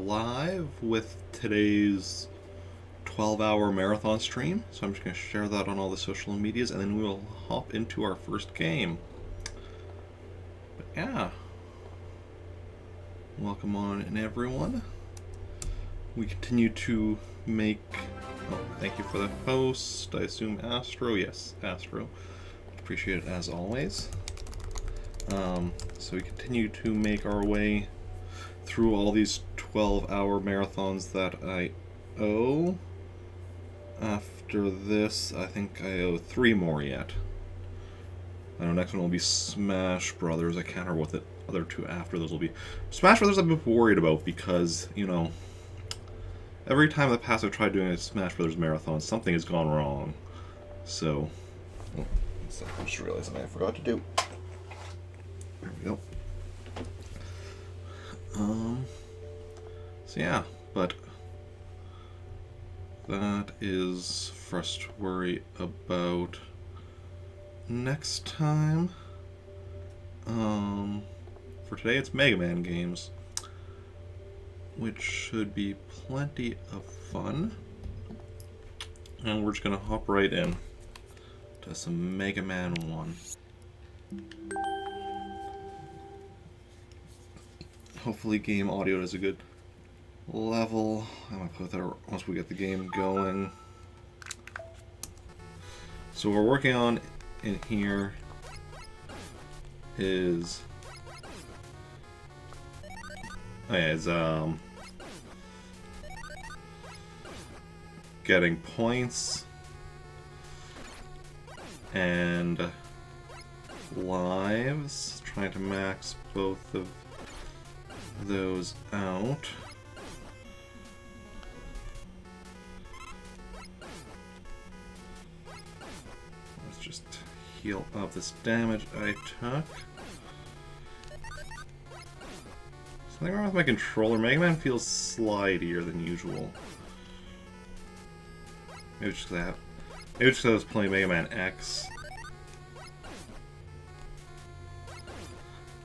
live with today's 12-hour marathon stream. So I'm just going to share that on all the social medias, and then we'll hop into our first game. But yeah. Welcome on in, everyone. We continue to make... Oh, thank you for the host. I assume Astro? Yes, Astro. Appreciate it as always. So we continue to make our way through all these 12-hour marathons that I owe. After this, I think I owe 3 more yet. I know next one will be Smash Brothers. I can't remember what the other 2 after those will be. Smash Brothers I'm a bit worried about because, you know, every time in the past I've tried doing a Smash Brothers marathon, something has gone wrong. So, I just realized something I forgot to do. There we go. So yeah, but that is for us to worry about next time. For today it's Mega Man games, which should be plenty of fun. And we're just gonna hop right in to some Mega Man 1. Hopefully game audio does a good level. I might put that once we get the game going. So what we're working on in here is getting points and lives, trying to max both of those out. Let's just heal up this damage I took. Something wrong with my controller. Mega Man feels slidier than usual. Maybe it's just that. Maybe it's because I was playing Mega Man X.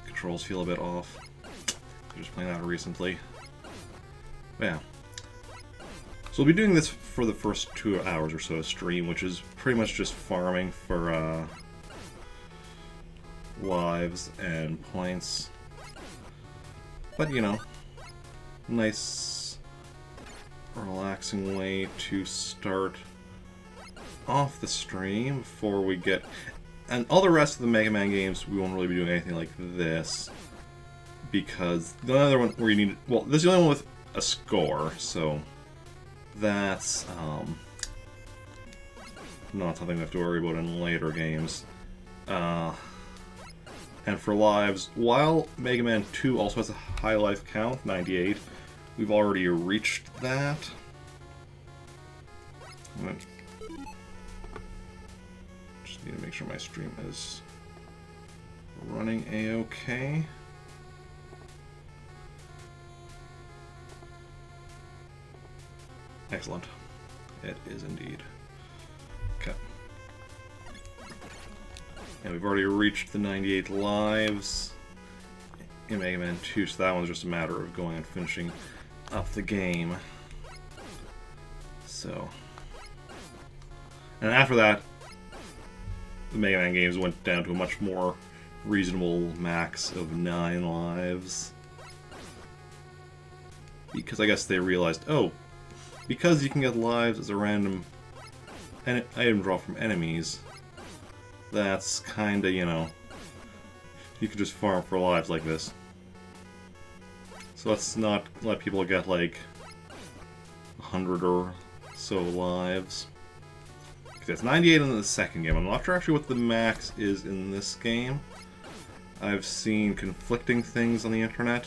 Controls feel a bit off. I'm just playing that recently. But yeah. So we'll be doing this for the first 2 hours or so of stream, which is pretty much just farming for lives and points. But you know, nice, relaxing way to start off the stream before we get... And all the rest of the Mega Man games, we won't really be doing anything like this. Because the other one where you need... Well, this is the only one with a score, so that's not something we have to worry about in later games. And for lives, while Mega Man 2 also has a high life count, 98, we've already reached that. Just need to make sure my stream is running a-okay. Excellent. It is indeed. Okay. And we've already reached the 98 lives in Mega Man 2, so that one's just a matter of going and finishing up the game. So... And after that, the Mega Man games went down to a much more reasonable max of 9 lives. Because I guess they realized, oh, because you can get lives as a random item drop from enemies, that's kinda, you know, you can just farm for lives like this. So let's not let people get like 100 or so lives. Because it's 98 in the second game. I'm not sure actually what the max is in this game. I've seen conflicting things on the internet.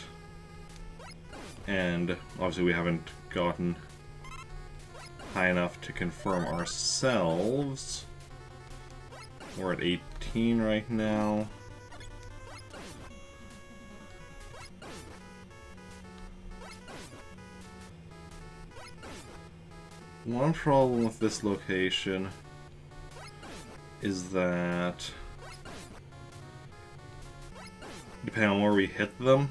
And obviously we haven't gotten high enough to confirm ourselves. We're at 18 right now. One problem with this location is that depending on where we hit them,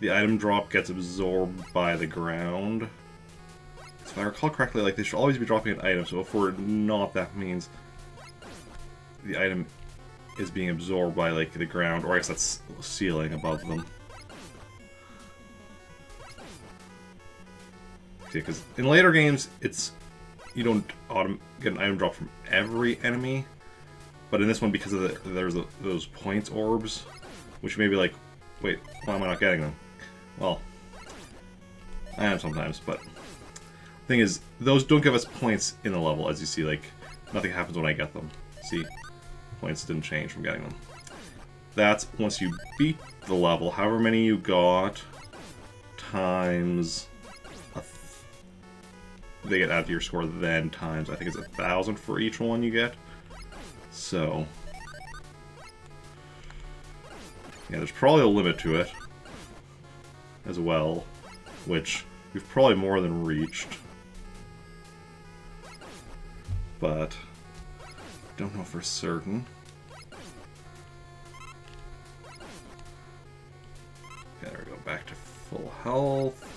the item drop gets absorbed by the ground. So if I recall correctly, like, they should always be dropping an item, so if we're not, that means the item is being absorbed by, like, the ground, or I guess that's ceiling above them. Okay, because in later games, you don't get an item drop from every enemy, but in this one, because of there's those points orbs, which may be like, wait, why am I not getting them? Well, I am sometimes, but the thing is, those don't give us points in the level, as you see, like, nothing happens when I get them. See? Points didn't change from getting them. That's once you beat the level, however many you got, times... they get added to your score, then times, I think it's 1,000 for each one you get. So... yeah, there's probably a limit to it as well, which we've probably more than reached. But don't know for certain. Okay, there we go, back to full health.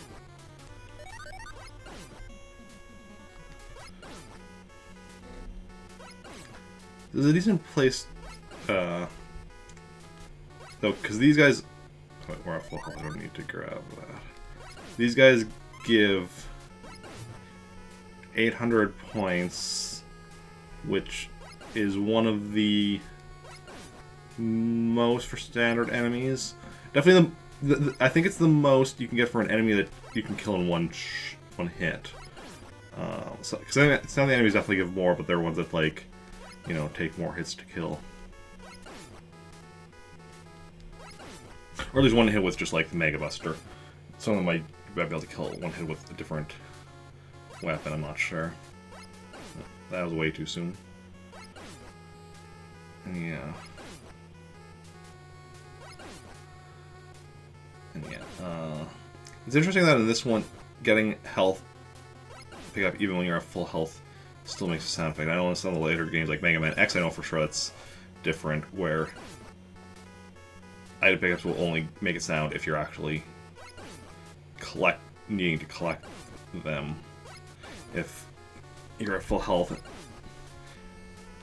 This is a decent place, though, because these guys... oh, we're at full health, I don't need to grab that. These guys give 800 points, which is one of the most for standard enemies. Definitely I think it's the most you can get for an enemy that you can kill in one hit. So, because some of the enemies definitely give more, but they're ones that, like, you know, take more hits to kill. Or at least one hit with just, like, the Mega Buster. Some of them might be able to kill one hit with a different weapon, I'm not sure. That was way too soon. Yeah. And yeah, it's interesting that in this one, getting health pick up even when you're at full health still makes a sound effect. I know in some of the later games like Mega Man X, I know for sure that's different, where item pickups will only make a sound if you're actually needing to collect them. If you're at full health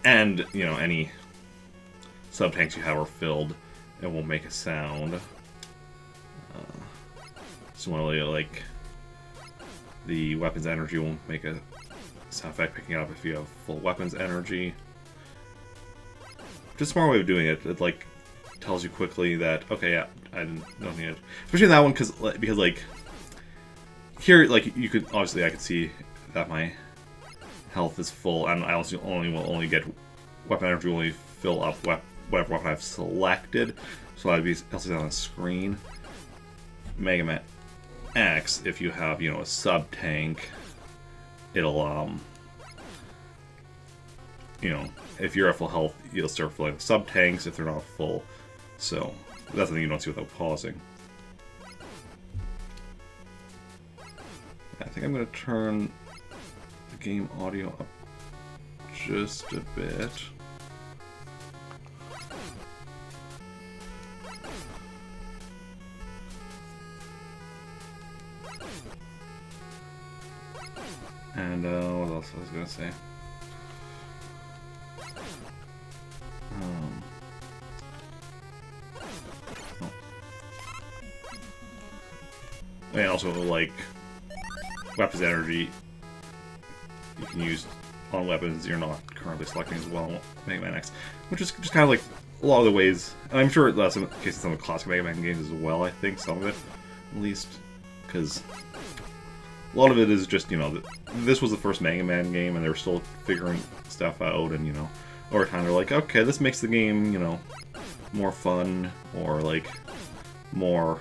and, you know, any sub-tanks you have are filled, it won't make a sound. Similarly, like, the weapon's energy won't make a sound effect picking it up if you have full weapons energy. Just a smart way of doing it. It, like, tells you quickly that, okay, yeah, don't need it. Especially in that one, because like, here, like, you could, obviously I could see that my health is full, and I also will only get weapon energy will only fill up whatever weapon I've selected, so I'd be else on the screen. Mega Man X, if you have, you know, a sub tank, it'll you know, if you're at full health, you'll start filling the sub tanks if they're not full. So that's the thing you don't see without pausing. I think I'm going to turn the game audio up just a bit. And what else was I going to say? And also, like, weapons energy you can use on weapons you're not currently selecting as well in Mega Man X, which is just kind of like a lot of the ways, and I'm sure that's the case in some of the classic Mega Man games as well, I think, some of it, at least, because a lot of it is just, you know, this was the first Mega Man game, and they were still figuring stuff out, and, you know, over time they're like, okay, this makes the game, you know, more fun, or, like, more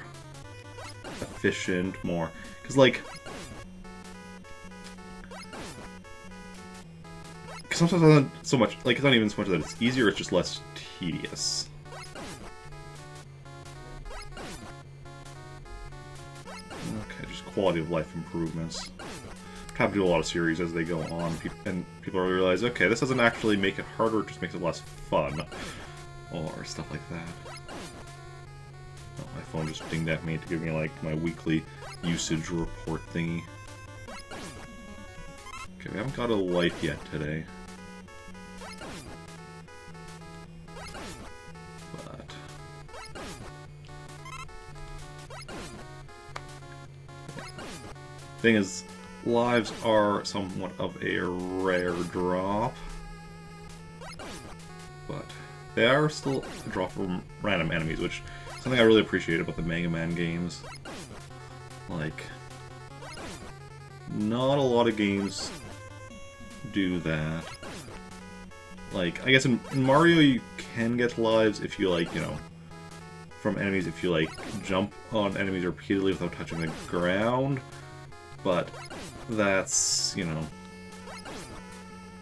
efficient, more, because, like, sometimes it's not so much, like, it's not even so much that it's easier, it's just less tedious. Okay, just quality of life improvements. I have to do a lot of series as they go on, and people realize, okay, this doesn't actually make it harder, it just makes it less fun, or stuff like that. Oh, my phone just dinged at me to give me, like, my weekly usage report thingy. Okay, we haven't got a life yet today. But... thing is, lives are somewhat of a rare drop. But they are still a drop from random enemies, which is something I really appreciate about the Mega Man games. Like, not a lot of games do that. Like, I guess in Mario you can get lives if you, like, you know, from enemies if you, like, jump on enemies repeatedly without touching the ground. But that's, you know,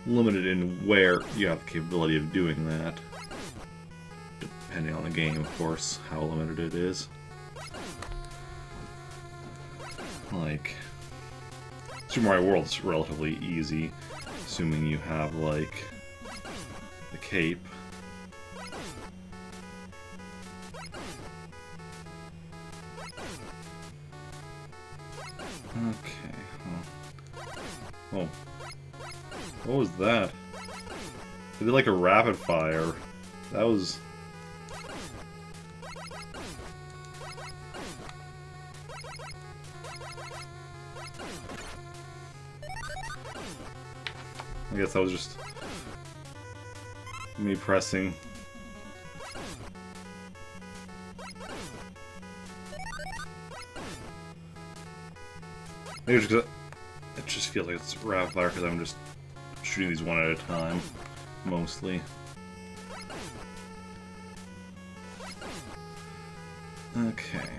limited in where you have the capability of doing that. Depending on the game, of course, how limited it is. Like, Super Mario World's relatively easy, assuming you have, like, the cape. Okay, oh. What was that? They did like a rapid fire. That was... I guess that was just me pressing. Maybe it's just, it just feels like it's rapid fire because I'm just shooting these one at a time, mostly. Okay.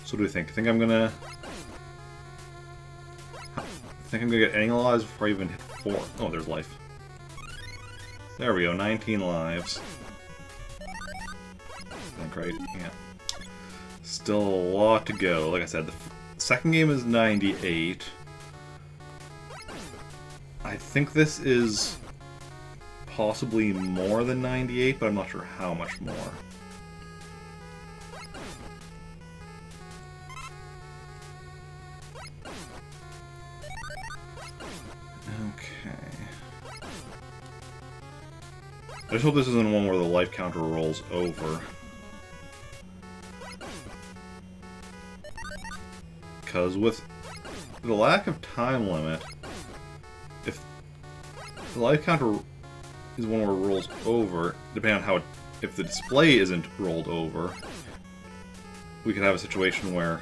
So what do we think? I think I'm gonna get any lives before I even hit 4. Oh, there's life. There we go, 19 lives. I think, right? Yeah. Still a lot to go. Like I said, the second game is 98. I think this is possibly more than 98, but I'm not sure how much more. Okay. I just hope this isn't one where the life counter rolls over. Because with the lack of time limit, if the life counter is one where it rolls over, depending on how if the display isn't rolled over, we could have a situation where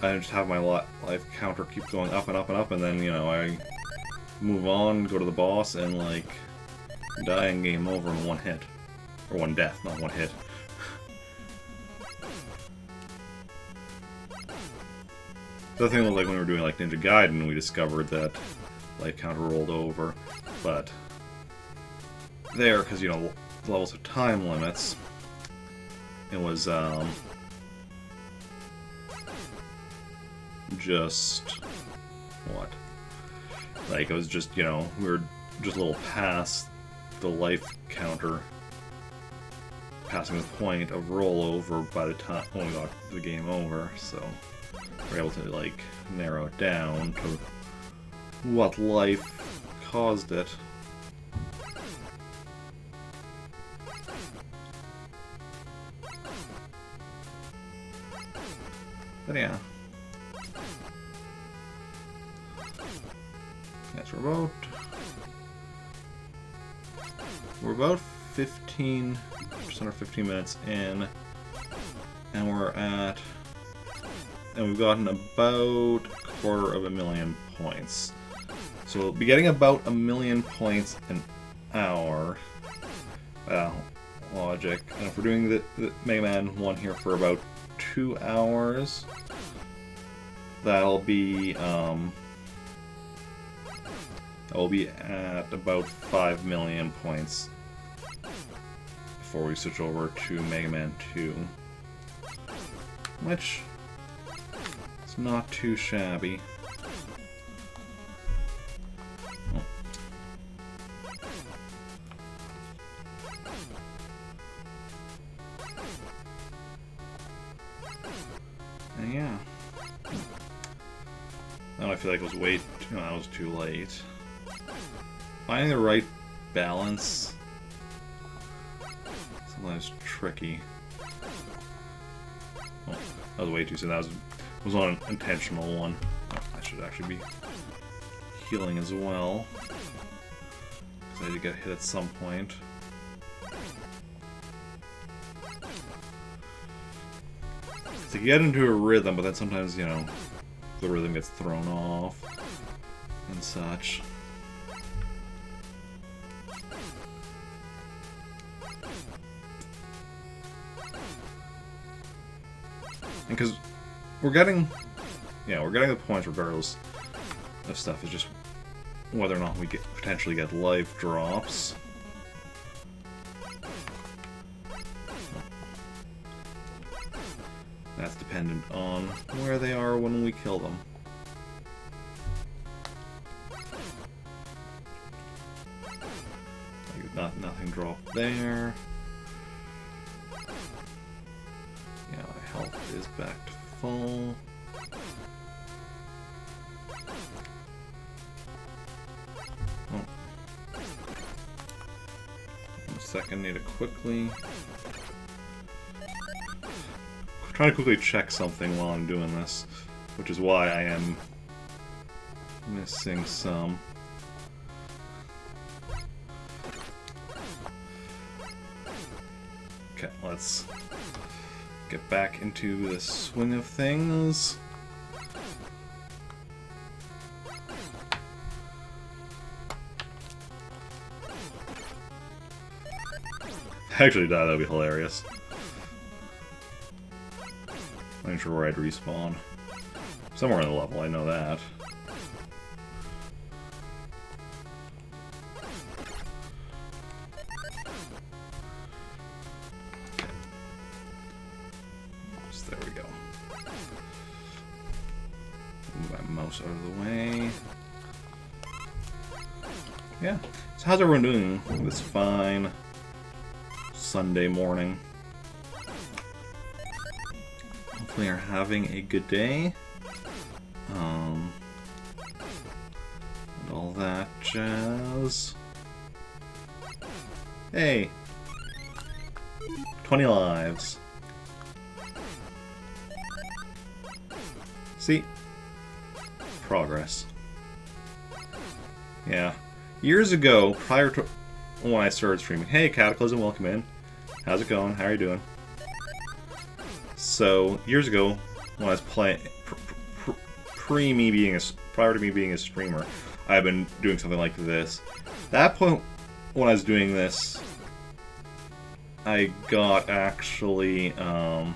I just have my life counter keep going up and up and up, and then, you know, I move on, go to the boss, and, like, die and game over in one hit. Or one death, not one hit. The other thing was, like, when we were doing, like, Ninja Gaiden, we discovered that life counter rolled over, but there, because, you know, levels of time limits, it was, just, what? Like, it was just, you know, we were just a little past the life counter, passing the point of rollover by the time when we got the game over, so we're able to, like, narrow it down to what life caused it. But yeah. Yes, we're about 15, just under 15 minutes in, and we've gotten about 250,000 points. So we'll be getting about 1,000,000 points an hour. Logic. And if we're doing the Mega Man 1 here for about 2 hours, that'll be at about 5,000,000 points before we switch over to Mega Man 2, which is not too shabby. And yeah. Now I feel like it was way too, I was too late. Finding the right balance sometimes tricky. Oh, that was way too soon. That was not an intentional one. Oh, I should actually be healing as well. Because I did get hit at some point. So you get into a rhythm, but then sometimes, you know, the rhythm gets thrown off and such. And because we're getting the points regardless of stuff. It's just whether or not we potentially get life drops. That's dependent on where they are when we kill them. Nothing dropped there. Yeah, my health is back to full. Oh. One second, need to quickly... trying to quickly check something while I'm doing this, which is why I am missing some. Okay, let's get back into the swing of things. Actually, that would be hilarious. I'm not sure where I'd respawn. Somewhere in the level, I know that. So there we go. Move my mouse out of the way. Yeah. So how's everyone doing this fine Sunday morning? Hopefully are having a good day. And all that jazz. Hey! 20 lives. See? Progress. Yeah. Years ago, prior to when I started streaming, hey Cataclysm, welcome in. How's it going? How are you doing? So, years ago, when I was playing, prior to me being a streamer, I've been doing something like this. At that point, when I was doing this, I got actually, I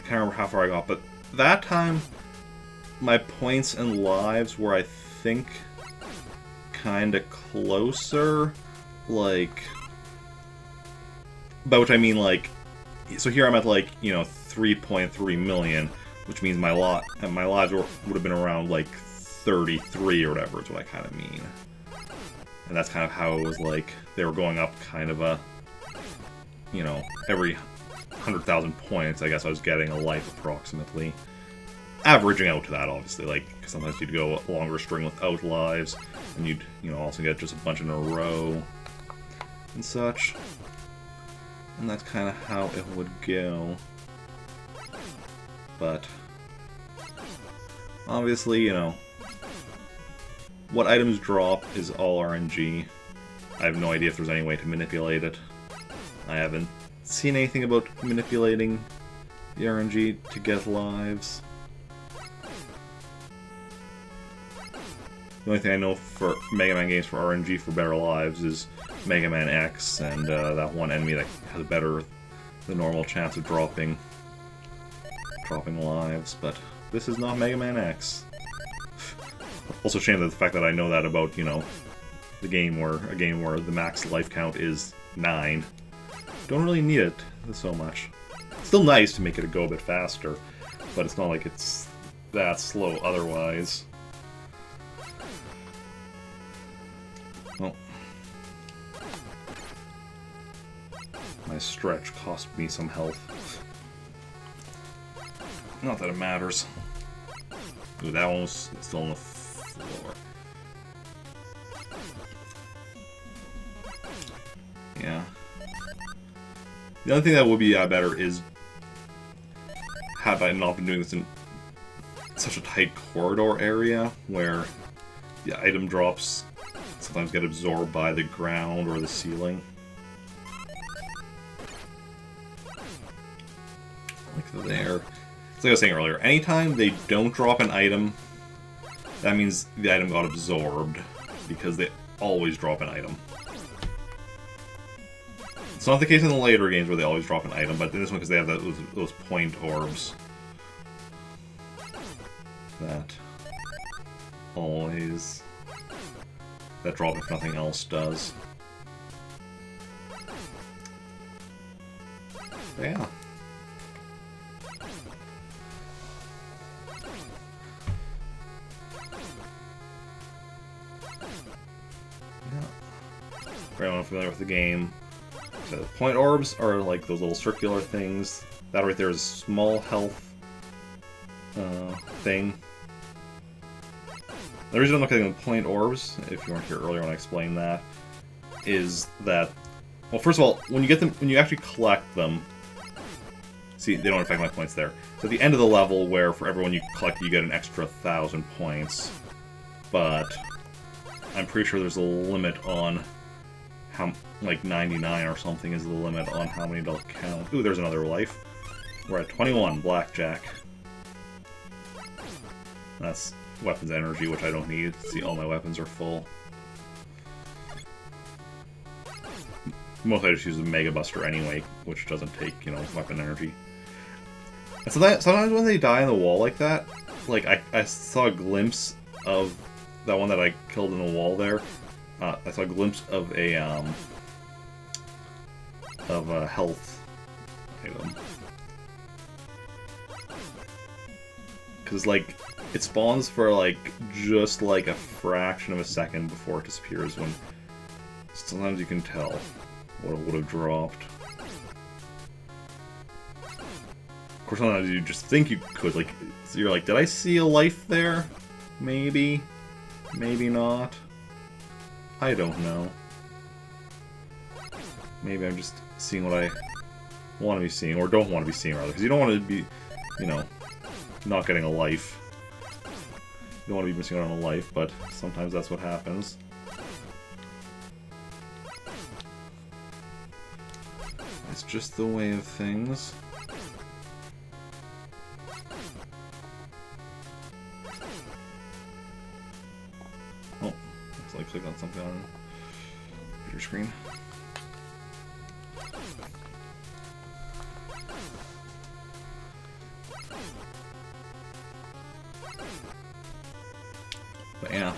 can't remember how far I got, but that time, my points and lives were, I think, kinda closer, like, by which I mean, like, so here I'm at, like, you know, 3.3 million, which means my lives would have been around, like, 33 or whatever is what I kind of mean. And that's kind of how it was, like, they were going up kind of a, you know, every 100,000 points, I guess I was getting a life approximately. Averaging out to that, obviously, like, cause sometimes you'd go a longer string without lives, and you'd, you know, also get just a bunch in a row and such. And that's kind of how it would go. But obviously, you know, what items drop is all RNG. I have no idea if there's any way to manipulate it. I haven't seen anything about manipulating the RNG to get lives. The only thing I know for Mega Man games for RNG for better lives is Mega Man X and that one enemy that has a better than normal chance of dropping lives, but this is not Mega Man X. Also shame that the fact that I know that about, you know, a game where the max life count is 9. Don't really need it so much. It's still nice to make it go a bit faster, but it's not like it's that slow otherwise. Oh. My stretch cost me some health. Not that it matters. Ooh, that one was still on the floor. Yeah. The only thing that would be better is had I not been doing this in such a tight corridor area where the item drops sometimes get absorbed by the ground or the ceiling. Like there. It's like I was saying earlier, anytime they don't drop an item, that means the item got absorbed, because they always drop an item. It's not the case in the later games where they always drop an item, but in this one because they have those point orbs. That always... that drop if nothing else does. But yeah. For anyone familiar with the game, so the point orbs are like those little circular things. That right there is a small health thing. The reason I'm looking at the point orbs, if you weren't here earlier when I explained that, is that, well, first of all, when you get them, when you actually collect them, see, they don't affect my points there. So at the end of the level, where for everyone you collect, you get an extra 1,000 points, but I'm pretty sure there's a limit on how, like 99 or something is the limit on how many they'll count. Ooh, there's another life. We're at 21, blackjack. That's weapons energy, which I don't need. See, all my weapons are full. Most I just use the Mega Buster anyway, which doesn't take, you know, weapon energy. And so that, sometimes when they die in the wall like that, like I saw a glimpse of that one that I killed in the wall there. I saw a glimpse of a health item. Because like it spawns for like just like a fraction of a second before it disappears. When sometimes you can tell what it would have dropped. Of course, sometimes you just think you could. Like, so you're like, did I see a life there? Maybe, maybe not. I don't know. Maybe I'm just seeing what I want to be seeing, or don't want to be seeing, rather. Because you don't want to be, you know, not getting a life. You don't want to be missing out on a life, but sometimes that's what happens. It's just the way of things. Oh, looks like I clicked on something on the computer screen. But yeah.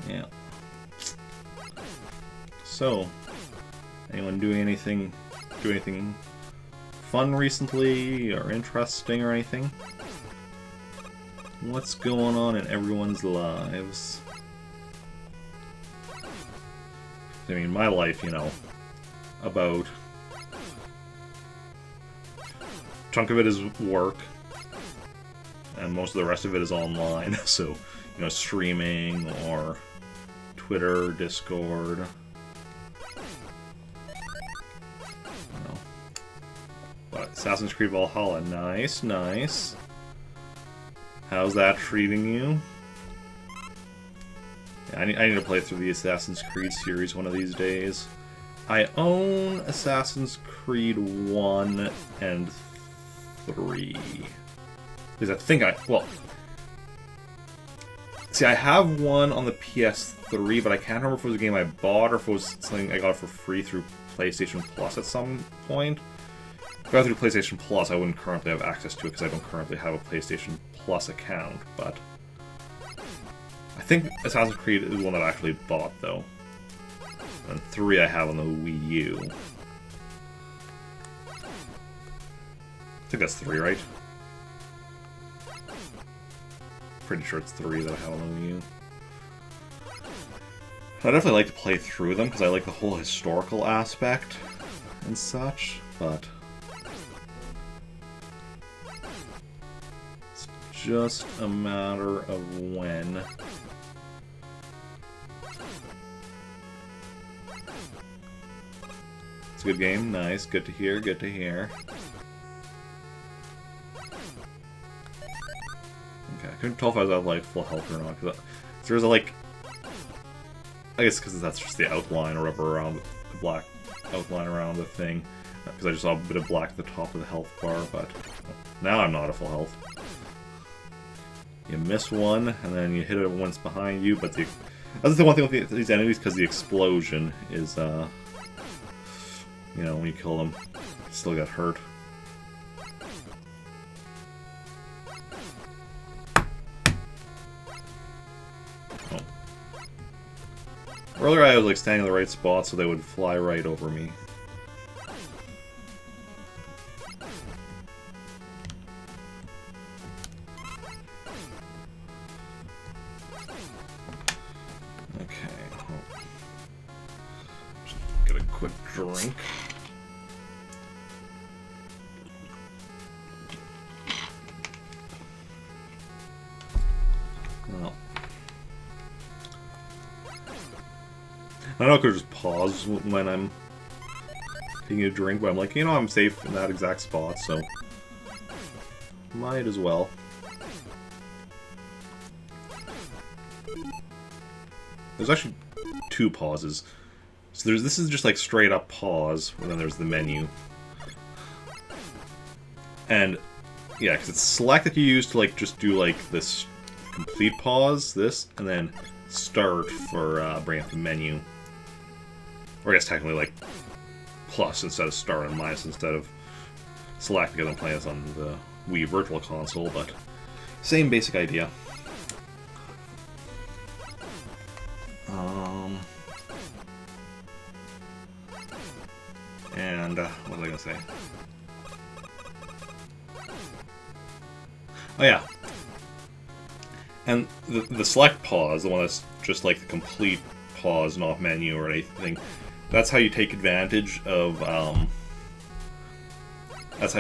Yeah. So, anyone doing anything fun recently, or interesting, or anything? What's going on in everyone's lives? I mean, my life, you know, about a chunk of it is work, and most of the rest of it is online. So, you know, streaming or Twitter, Discord. But Assassin's Creed Valhalla, nice, nice. How's that treating you? Yeah, I need to play through the Assassin's Creed series one of these days. I own Assassin's Creed 1 and 3. Because I think well... See, I have one on the PS3, but I can't remember if it was a game I bought or if it was something I got for free through PlayStation Plus at some point. If I got through PlayStation Plus, I wouldn't currently have access to it because I don't currently have a PlayStation Plus account, but... I think Assassin's Creed is one that I actually bought, though. And 3 I have on the Wii U. I think that's 3, right? Pretty sure it's 3 that I have on the Wii U. I definitely like to play through them because I like the whole historical aspect and such. but it's just a matter of when. It's a good game. Nice. Good to hear. Good to hear. Okay, I couldn't tell if I was at like full health or not. Cause there's a like, I guess because that's just the outline or whatever around the black outline around the thing. Because I just saw a bit of black at the top of the health bar, but now I'm not at full health. You miss one, and then you hit it once behind you, but that's the one thing with these enemies, because the explosion is, you know, when you kill them, you still get hurt. Oh. Earlier I was like standing in the right spot so they would fly right over me. Quick drink. Well, I know I could just pause when I'm taking a drink, but I'm like, you know, I'm safe in that exact spot, so might as well. There's actually 2 pauses. So this is just like straight up pause, and then there's the menu. And yeah, because it's select that you use to like just do like this complete pause, this, and then start for bringing up the menu. Or I guess technically like plus instead of start and minus instead of select because I'm playing this on the Wii Virtual Console, but same basic idea. And, what was I gonna say? Oh yeah. And the select pause, the one that's just like the complete pause, not menu or anything, that's how you take advantage of, that's how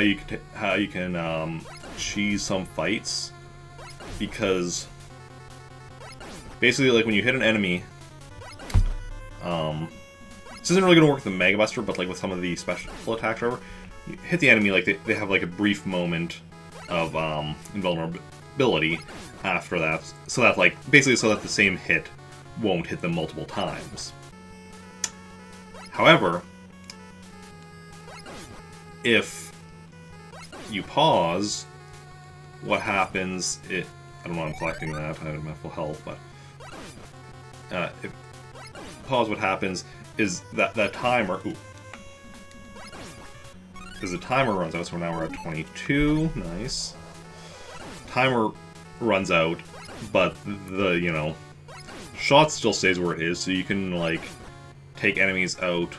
you can cheese some fights, because basically like when you hit an enemy, this isn't really going to work with the Mega Buster, but like with some of the special attacks, or whatever, you hit the enemy, like they have like a brief moment of invulnerability after that, so that like basically so that the same hit won't hit them multiple times. However, if you pause, what happens? I don't know. I'm collecting that. I have my full health, but if pause, what happens is that timer. Ooh. Because the timer runs out, so now we're at 22. Nice. Timer runs out, but the, you know, shot still stays where it is, so you can, like, take enemies out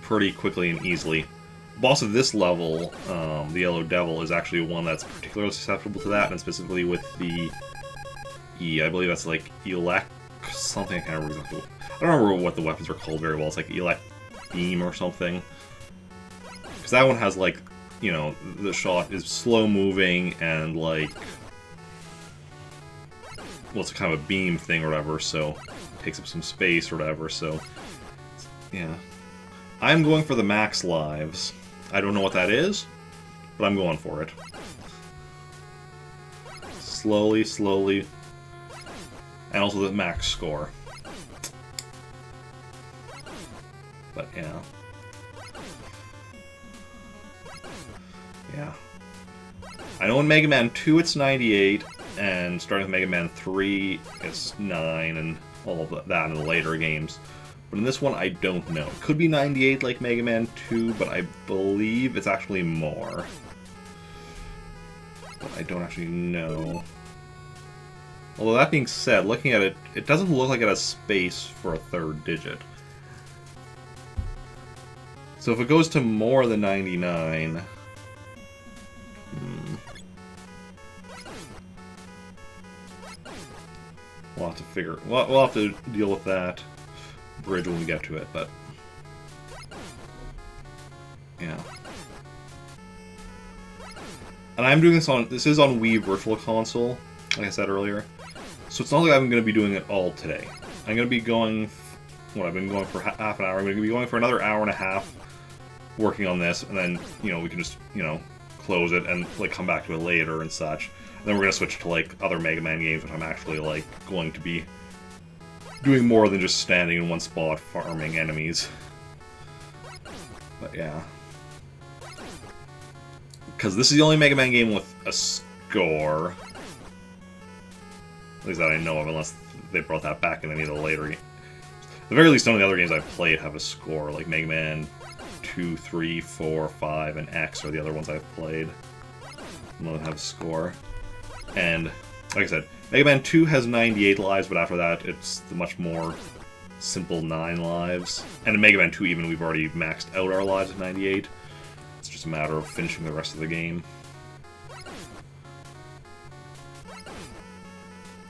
pretty quickly and easily. Boss of this level, the Yellow Devil, is actually one that's particularly susceptible to that, and specifically with the I believe that's like Elect something. I can't remember exactly. I don't remember what the weapons are called very well. It's like Elect Beam or something. Because that one has like, you know, the shot is slow moving and like, well, it's kind of a beam thing or whatever, so it takes up some space or whatever. So yeah, I'm going for the max lives. I don't know what that is, but I'm going for it. Slowly, slowly. And also the max score. But yeah. Yeah. I know in Mega Man 2 it's 98, and starting with Mega Man 3 it's 9, and all of that in the later games. But in this one I don't know. It could be 98 like Mega Man 2, but I believe it's actually more. But I don't actually know. Although that being said, looking at it, it doesn't look like it has space for a third digit. So if it goes to more than 99... We'll have to figure... We'll have to deal with that bridge when we get to it, but... Yeah. And I'm doing this on, this is on Wii Virtual Console, like I said earlier. So it's not like I'm going to be doing it all today. I'm going to be going, what, I've been going for half an hour. I'm going to be going for another hour and a half working on this, and then, you know, we can just, you know, close it and, like, come back to it later and such. And then we're going to switch to, like, other Mega Man games, which I'm actually, like, going to be doing more than just standing in one spot farming enemies. But yeah. Because this is the only Mega Man game with a score. At least that I know of, unless they brought that back in any of the later games. At the very least, none of the other games I've played have a score. Like Mega Man 2, 3, 4, 5, and X are the other ones I've played. None of them have a score. And, like I said, Mega Man 2 has 98 lives, but after that, it's the much more simple 9 lives. And in Mega Man 2, even, we've already maxed out our lives at 98. It's just a matter of finishing the rest of the game.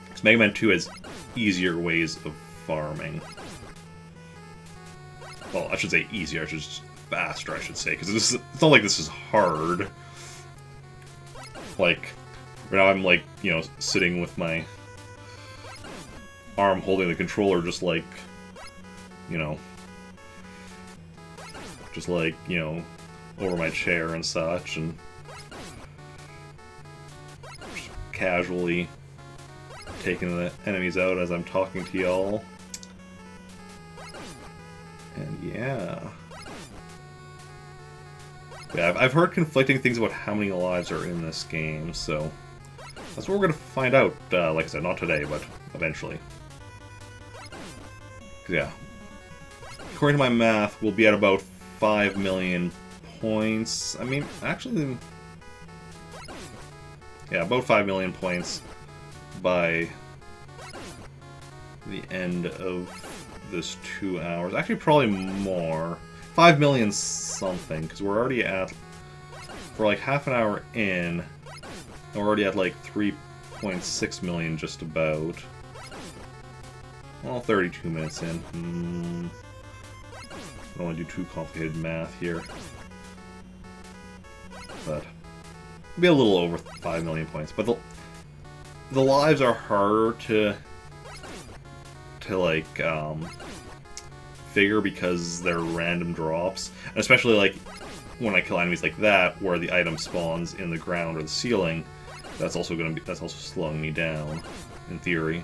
Because Mega Man 2 has easier ways of farming. Well, I should say easier, just faster, I should say, because it's not like this is hard. Like, right now I'm, like, you know, sitting with my arm holding the controller, just like, you know, over my chair and such, and just casually taking the enemies out as I'm talking to y'all. And yeah. Yeah, I've heard conflicting things about how many lives are in this game, so that's what we're gonna find out, like I said, not today, but eventually. 'Cause yeah, according to my math, we'll be at about 5 million points. I mean, actually, yeah, about 5 million points by the end of this 2 hours. Actually, probably more. 5 million something, because we're already at, for like half an hour in, and we're already at like 3.6 million just about. Well, 32 minutes in. I don't want to do too complicated math here. But, it'll be a little over 5 million points. But the lives are harder to like, figure because they're random drops. And especially, like, when I kill enemies like that, where the item spawns in the ground or the ceiling, that's also slowing me down, in theory.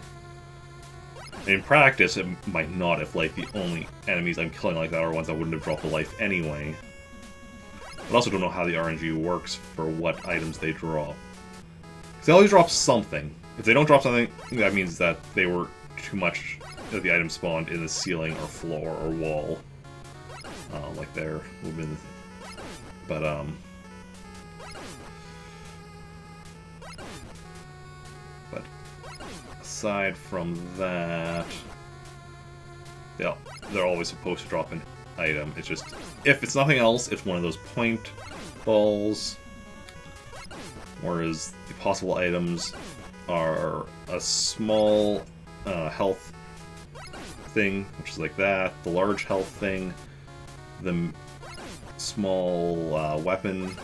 In practice, it might not if, like, the only enemies I'm killing like that are ones that wouldn't have dropped a life anyway. I also don't know how the RNG works for what items they drop. Because they always drop something. If they don't drop something, that means that they were too much, that the item spawned in the ceiling or floor or wall. Like there would have been... But, But aside from that, yeah, they're always supposed to drop an item. It's just, if it's nothing else, it's one of those point balls. Whereas the possible items are a small health thing, which is like that, the large health thing, the small weapon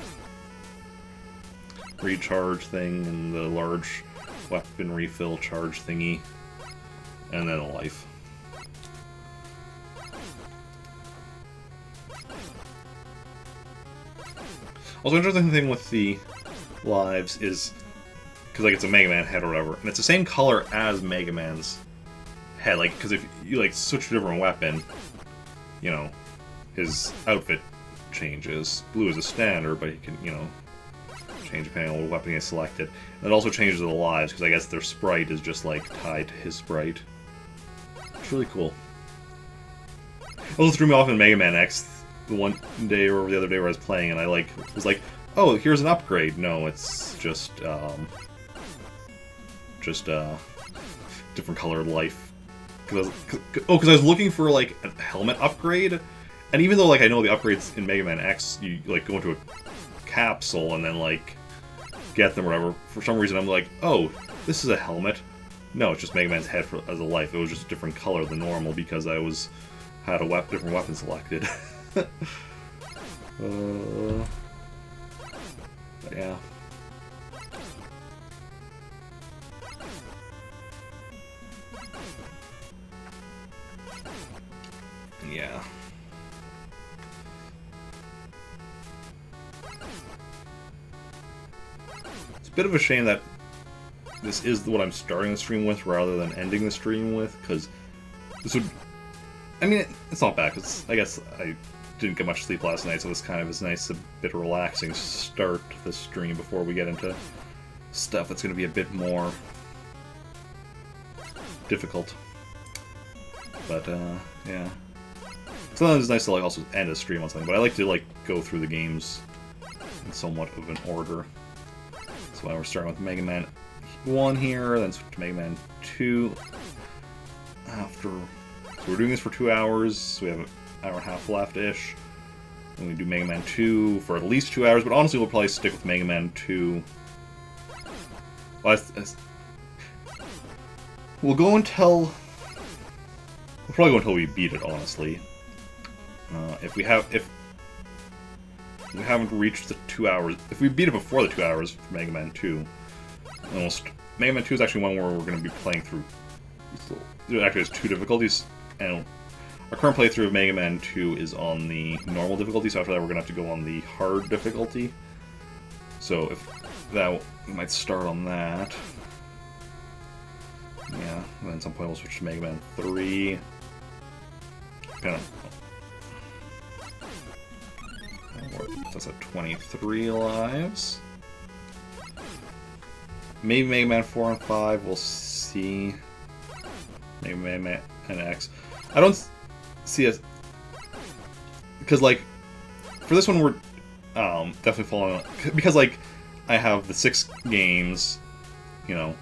recharge thing, and the large weapon refill charge thingy, and then a life. Also, interesting thing with the lives is, because like it's a Mega Man head or whatever, and it's the same color as Mega Man's head. Like, because if you like switch to a different weapon, you know, his outfit changes. Blue is a standard, but he can, you know, change depending on what weapon he has selected. And it also changes the lives, because I guess their sprite is just like tied to his sprite. It's really cool. It also threw me off in Mega Man X the one day or the other day where I was playing, and I like was like, oh, here's an upgrade. No, it's just different colored life. Because I was looking for like a helmet upgrade, and even though like I know the upgrades in Mega Man X, you like go into a capsule and then like get them or whatever. For some reason, I'm like, oh, this is a helmet. No, it's just Mega Man's head as a life. It was just a different color than normal because I had a different weapon selected. Yeah. Yeah. It's a bit of a shame that this is what I'm starting the stream with rather than ending the stream with, because this would... I mean, it's not bad, because I guess I didn't get much sleep last night, so this kind of is nice, a bit relaxing start to the stream before we get into stuff that's going to be a bit more difficult. But, yeah. Sometimes it's nice to, like, also end a stream on something, but I like to, like, go through the games in somewhat of an order. That's why we're starting with Mega Man 1 here, then switch to Mega Man 2 after... So we're doing this for 2 hours, so we have an hour and a half left-ish. And we do Mega Man 2 for at least 2 hours, but honestly we'll probably stick with Mega Man 2. Well, we'll go until... We'll probably go until we beat it, honestly. If we haven't reached the 2 hours... If we beat it before the 2 hours for Mega Man 2, Mega Man 2 is actually one where we're going to be playing through... It actually has 2 difficulties, and our current playthrough of Mega Man 2 is on the normal difficulty, so after that we're going to have to go on the hard difficulty. So if that, we might start on that. Yeah, and then at some point we'll switch to Mega Man 3. Kind of... That's at 23 lives. Maybe Mega Man 4 and 5, we'll see. Maybe Mega Man and X. I don't see us... Because, like, for this one we're definitely following... Because, like, I have the 6 games, you know,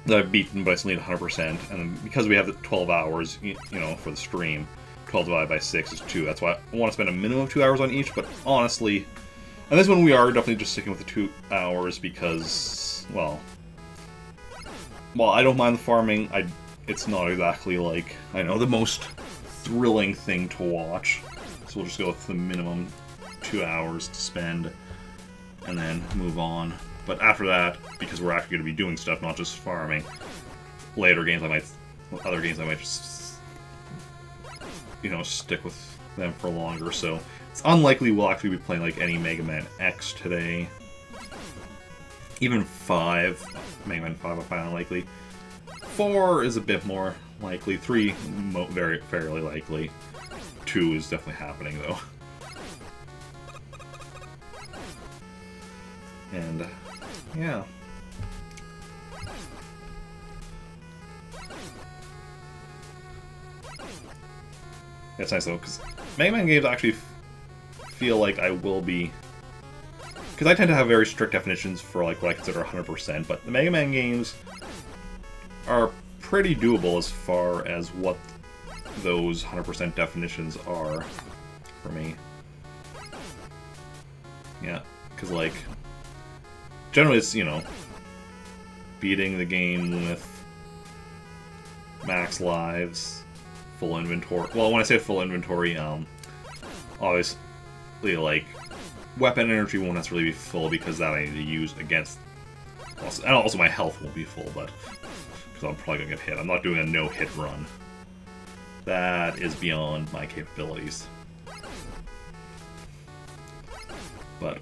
that I've beaten, but I still need 100%. And because we have the 12 hours, you know, for the stream, 12 divided by 6 is 2. That's why I want to spend a minimum of 2 hours on each, but honestly... And this one we are definitely just sticking with the 2 hours because, well... While I don't mind the farming, it's not exactly, like, I know, the most thrilling thing to watch. So we'll just go with the minimum 2 hours to spend, and then move on. But after that, because we're actually going to be doing stuff, not just farming, other games I might just, you know, stick with them for longer. So it's unlikely we'll actually be playing, like, any Mega Man X today. Even 5, Mega Man 5 I find unlikely. 4 is a bit more likely. 3, fairly likely. 2 is definitely happening, though. And, yeah. It's nice, though, because Mega Man games actually feel like I will be... Because I tend to have very strict definitions for, like, what I consider 100%, but the Mega Man games are pretty doable as far as what those 100% definitions are for me. Yeah, because, like, generally it's, you know, beating the game with max lives, full inventory. Well, when I say full inventory, obviously, like, weapon energy won't necessarily be full because that I need to use against... and also my health won't be full, but... Because I'm probably going to get hit. I'm not doing a no-hit run. That is beyond my capabilities. But...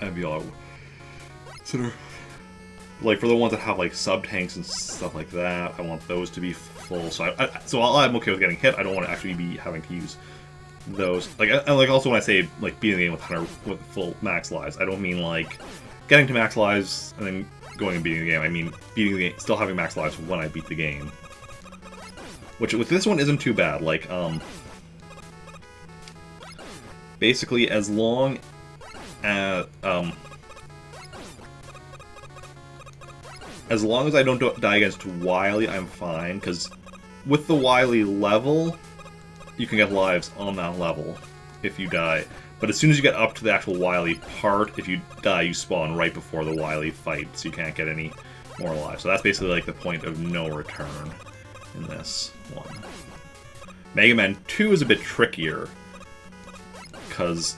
I'd be all... Consider... Like, for the ones that have, like, sub-tanks and stuff like that, I want those to be full. So I'm okay with getting hit. I don't want to actually be having to use those. Like, and like, also when I say, like, beating the game with full max lives, I don't mean, like, getting to max lives and then going and beating the game. I mean beating the game, still having max lives when I beat the game. Which, with this one, isn't too bad. Like, basically, as long as I don't die against Wily, I'm fine, because with the Wily level, you can get lives on that level if you die. But as soon as you get up to the actual Wily part, if you die, you spawn right before the Wily fight, so you can't get any more lives. So that's basically like the point of no return in this one. Mega Man 2 is a bit trickier, because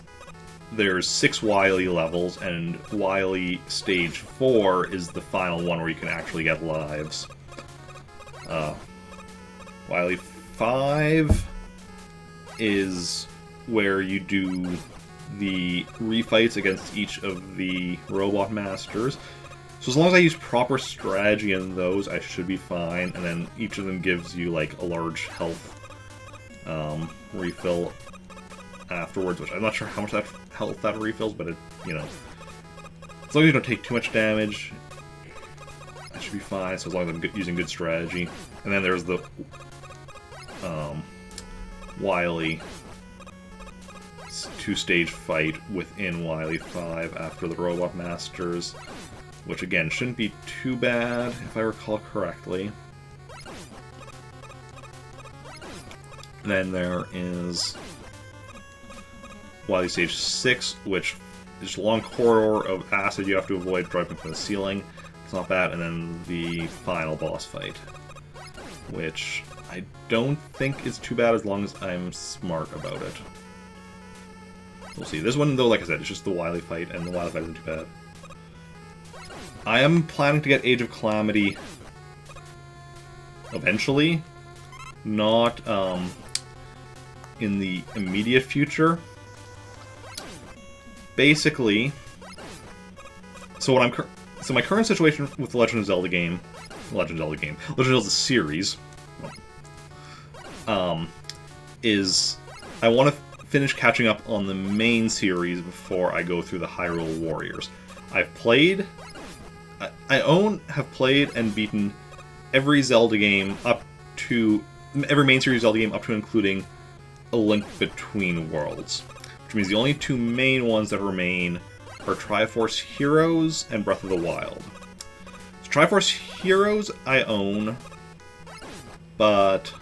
there's 6 Wily levels, and Wily Stage 4 is the final one where you can actually get lives. Wily 5 is where you do the refights against each of the Robot Masters. So as long as I use proper strategy in those, I should be fine. And then each of them gives you like a large health refill afterwards, which I'm not sure how much that health that refills, but it, you know, as long as you don't take too much damage, I should be fine. So as long as I'm using good strategy. And then there's the Wily 2-stage fight within Wily 5 after the Robot Masters, which again shouldn't be too bad if I recall correctly. Then there is Wily Stage 6, which is a long corridor of acid you have to avoid dropping from the ceiling. It's not bad. And then the final boss fight, which I don't think is too bad as long as I'm smart about it. We'll see. This one, though, like I said, it's just the Wily fight, and the Wily fight isn't too bad. I am planning to get Age of Calamity eventually. Not in the immediate future. Basically, so my current situation with the Legend of Zelda series, is I want to finish catching up on the main series before I go through the Hyrule Warriors. Have played and beaten every Zelda game up to every main series Zelda game up to and including A Link Between Worlds, which means the only 2 main ones that remain are Triforce Heroes and Breath of the Wild. So Triforce Heroes I own, but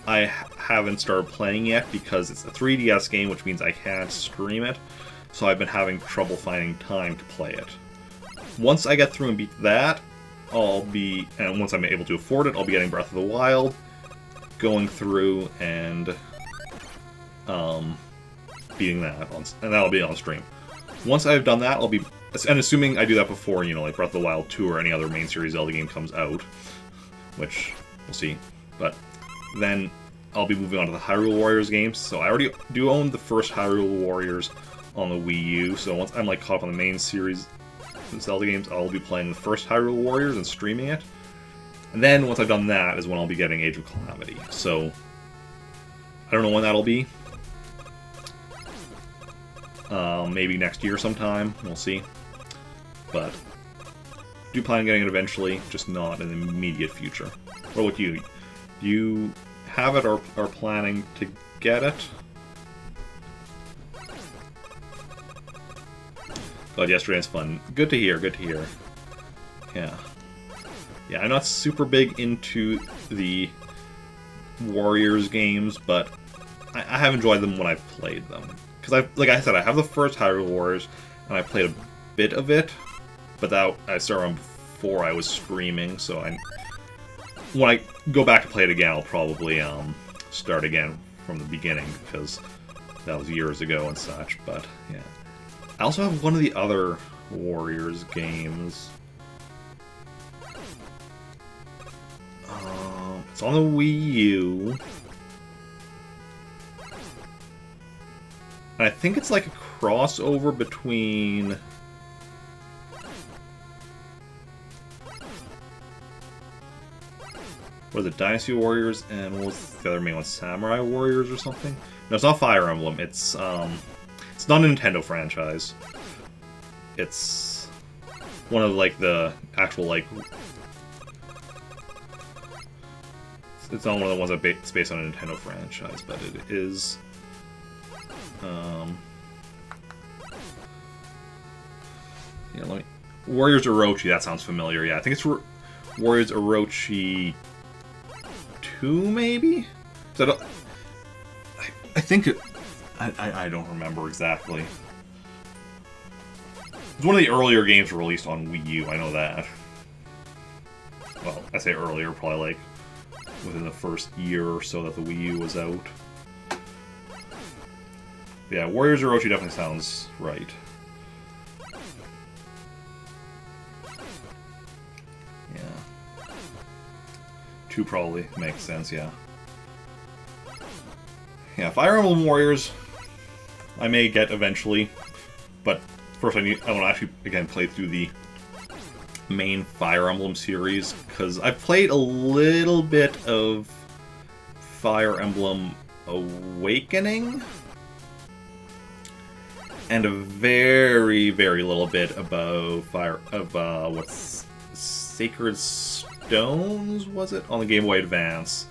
I haven't started playing yet because it's a 3DS game, which means I can't stream it, so I've been having trouble finding time to play it. Once I get through and beat that, and once I'm able to afford it, I'll be getting Breath of the Wild, going through and beating that, and that'll be on stream. Once I've done that, and assuming I do that before, you know, like Breath of the Wild 2 or any other main series Zelda game comes out, which we'll see, but then I'll be moving on to the Hyrule Warriors games. So I already do own the first Hyrule Warriors on the Wii U, so once I'm like caught up on the main series Zelda games, I'll be playing the first Hyrule Warriors and streaming it. And then once I've done that is when I'll be getting Age of Calamity. So I don't know when that'll be. Maybe next year sometime, we'll see. But do plan on getting it eventually, just not in the immediate future. What about you? Do you have it or are planning to get it? God, yesterday's fun. Good to hear, good to hear. Yeah. Yeah, I'm not super big into the Warriors games, but I have enjoyed them when I've played them. Because, like I said, I have the first Hyrule Warriors, and I played a bit of it, but that I started on before I was streaming, so when I go back to play it again, I'll probably start again from the beginning, because that was years ago and such, but yeah. I also have one of the other Warriors games. It's on the Wii U. And I think it's like a crossover between... What is it, Dynasty Warriors, and what was the other main one, Samurai Warriors or something? No, it's not Fire Emblem, it's not a Nintendo franchise. It's one of, like, the actual, like... It's not one of the ones that's based on a Nintendo franchise, but it is... Yeah, Warriors Orochi, that sounds familiar, yeah. I think it's Warriors Orochi 2, maybe? So I think it... I don't remember exactly. It's one of the earlier games released on Wii U, I know that. Well, I say earlier, probably like within the first year or so that the Wii U was out. Yeah, Warriors Orochi definitely sounds right. Yeah. 2 probably makes sense, yeah. Yeah, Fire Emblem Warriors I may get eventually, but first I want to actually, again, play through the main Fire Emblem series, because I've played a little bit of Fire Emblem Awakening, and a very, very little bit about what's Sacred Stones, was it? On the Game Boy Advance.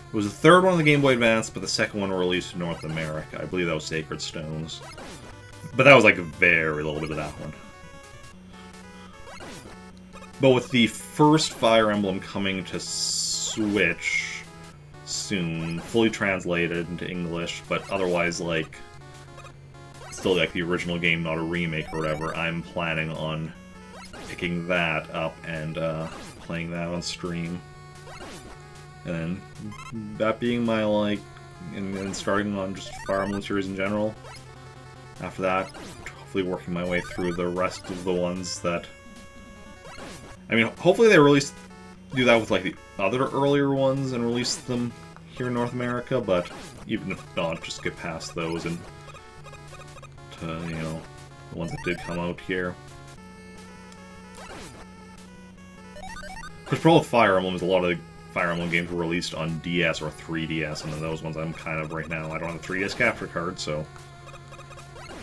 It was the third one on the Game Boy Advance, but the second one released in North America. I believe that was Sacred Stones. But that was like a very little bit of that one. But with the first Fire Emblem coming to Switch soon, fully translated into English, but otherwise like still like the original game, not a remake or whatever, I'm planning on picking that up and playing that on stream. And then that being my like, and starting on just Fire Emblem series in general. After that, hopefully working my way through the rest of the ones that... I mean, hopefully they do that with like the other earlier ones and release them here in North America, but even if not, just get past those and to, you know, the ones that did come out here. Because problem with Fire Emblem is a lot of the Fire Emblem games were released on DS or 3DS, and then those ones I'm kind of right now, I don't have a 3DS capture card, so